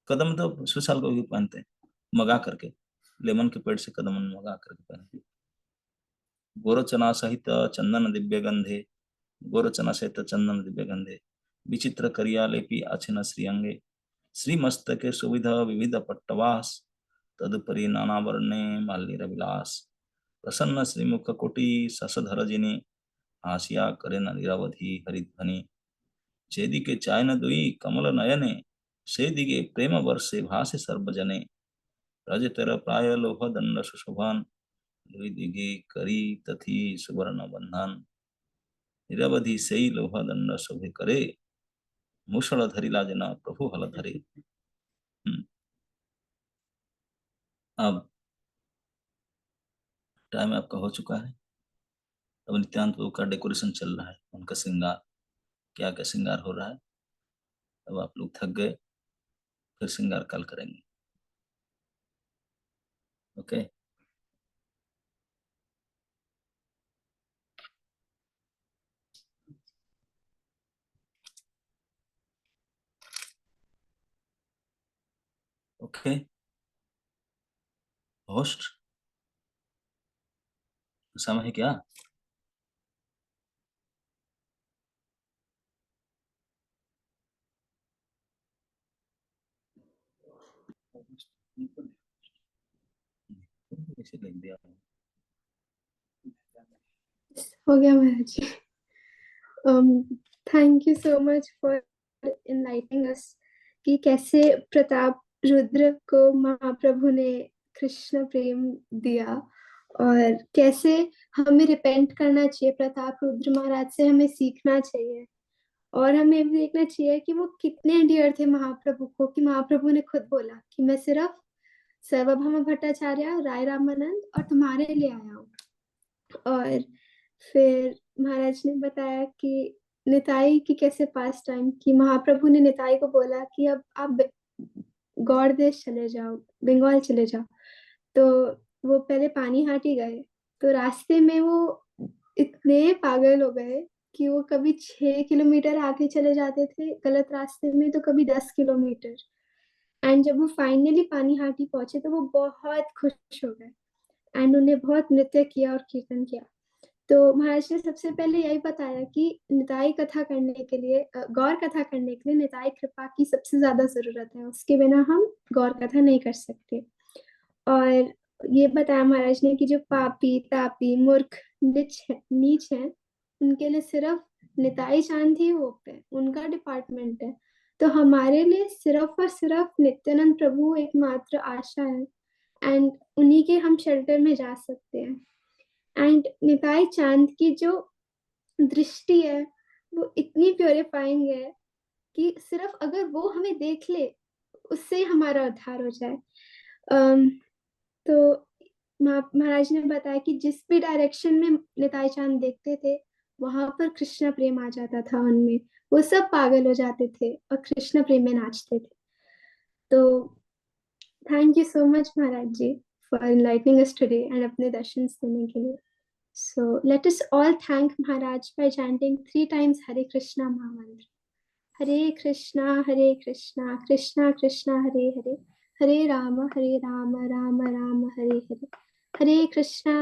कदम तो सुशाल को भी पहनते हैं, मगा करके, लेमन के पेड़ से कदम मगा करके पहनते हैं। गोरचना सहित चंदन दिव्य गंधे, गोरचना सहित चंदन दिव्य गंधे। विचित्र करिया लेपी आछन श्रीअंगे, श्रीमस्तके सुविधा विविध पट्टवास, तदुपरि नाना वर्णे माल्य विलास, प्रसन्न श्रीमुख कोटि ससधर जिने, हासिया करे न निरवधि हरिध्वनि, जेदिके चायन दुई कमल नयने, से दिगे प्रेम वर्षे भासे सर्वजने, रजतर प्राय लोह दंड सुशोभन, दुई दिगे करी तथी सुवर्ण बंधन, निरवधि सेई लोह दंड शोभे करे, मुषल धरिला जना प्रभु हल धरे। अब टाइम आपका हो चुका है। अब नित्यानंद प्रभु का डेकोरेशन चल रहा है, उनका श्रृंगार, क्या क्या श्रृंगार हो रहा है। अब आप लोग थक गए, फिर श्रृंगार कल करेंगे। ओके ओके होस्ट समय है क्या? कैसे लिख दिया हो गया महाराज जी। Thank you so much for enlightening us कि कैसे प्रताप रुद्र को महाप्रभु ने कृष्ण प्रेम दिया और कैसे हमें रिपेंट करना चाहिए। प्रताप रुद्र महाराज से हमें सीखना चाहिए और हमें भी देखना चाहिए कि वो कितने डियर थे महाप्रभु को, कि महाप्रभु ने खुद बोला कि मैं सिर्फ सर्वभौम भट्टाचार्य, राय रामानंद और तुम्हारे लिए आया हूँ। और फिर महाराज ने बताया कि निताई की कैसे पास टाइम कि महाप्रभु ने निताई को बोला कि अब आप गौड़ देश चले जाओ, बंगाल चले जाओ। तो वो पहले पानीहाटी गए, तो रास्ते में वो इतने पागल हो गए कि वो कभी 6 किलोमीटर आगे चले जाते थे गलत रास्ते में, तो कभी 10 किलोमीटर। एंड जब वो फाइनली पानीहाटी पहुंचे तो वो बहुत खुश हो गए एंड उन्हें बहुत नृत्य किया और कीर्तन किया। तो महाराज ने सबसे पहले यही बताया कि निताई कथा करने के लिए, गौर कथा करने के लिए निताई कृपा की सबसे ज्यादा जरूरत है, उसके बिना हम गौर कथा नहीं कर सकते। और ये बताया महाराज ने कि जो पापी तापी मूर्ख नीच है उनके लिए सिर्फ निताई चांद ही होप है, उनका डिपार्टमेंट है। तो हमारे लिए सिर्फ और सिर्फ नित्यानंद प्रभु एकमात्र आशा है एंड उन्हीं के हम शेल्टर में जा सकते हैं। एंड निताई चांद की जो दृष्टि है वो इतनी प्योरीफाइंग है कि सिर्फ अगर वो हमें देख ले उससे हमारा उद्धार हो जाए। तो महाराज ने बताया कि जिस भी डायरेक्शन में निताई चांद देखते थे वहां पर कृष्ण प्रेम आ जाता था उनमें, वो सब पागल हो जाते थे और कृष्ण प्रेम में नाचते थे। तो thank you so much Maharaj ji for enlightening us today and अपने दर्शन देने के लिए। So let us all thank Maharaj by chanting 3 times Hare Krishna Mahamantra. Hare Krishna, Krishna Krishna, Hare Hare, Hare Rama, Rama Rama, Hare Hare. Hare Krishna,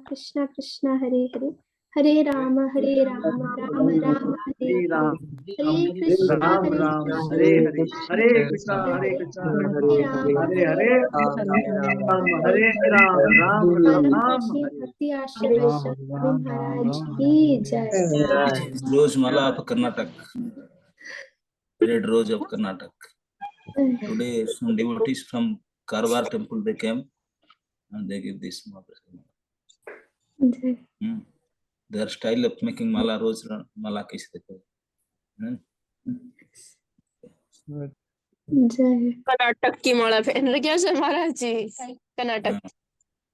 Krishna Krishna, Hare Hare, Hare Rama, Rama Rama, Hare Hare. Hare Krishna, Ram Ram Hare Hare, Hare Krishna Hare Krishna Hare Rama, Hare Hare, हरे राम राम राम हरे। भक्ति आश्रय वैष्णव महाराज की जय। Rose माला of Karnataka, Red Rose of Karnataka. Today some devotees from Karwar temple they came and they give this Mahaprasad. Their style of making mala, rose mala कैसे देखो? कर्नाटक की माला पहन रखी है महाराज जी। कर्नाटक,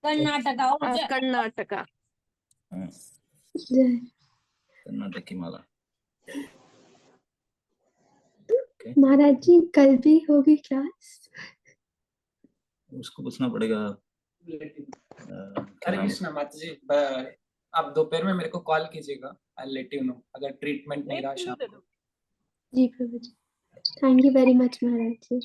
कर्नाटका कर्नाटक की माला। महाराज जी कल भी होगी क्लास? उसको पूछना पड़ेगा। हरे कृष्णा माता जी, आप दोपहर में मेरे को कॉल कीजिएगा, आई लेट यू नो अगर ट्रीटमेंट नहीं रहा शाम को। जी प्रभु जी, thank you very much Maharaj ji.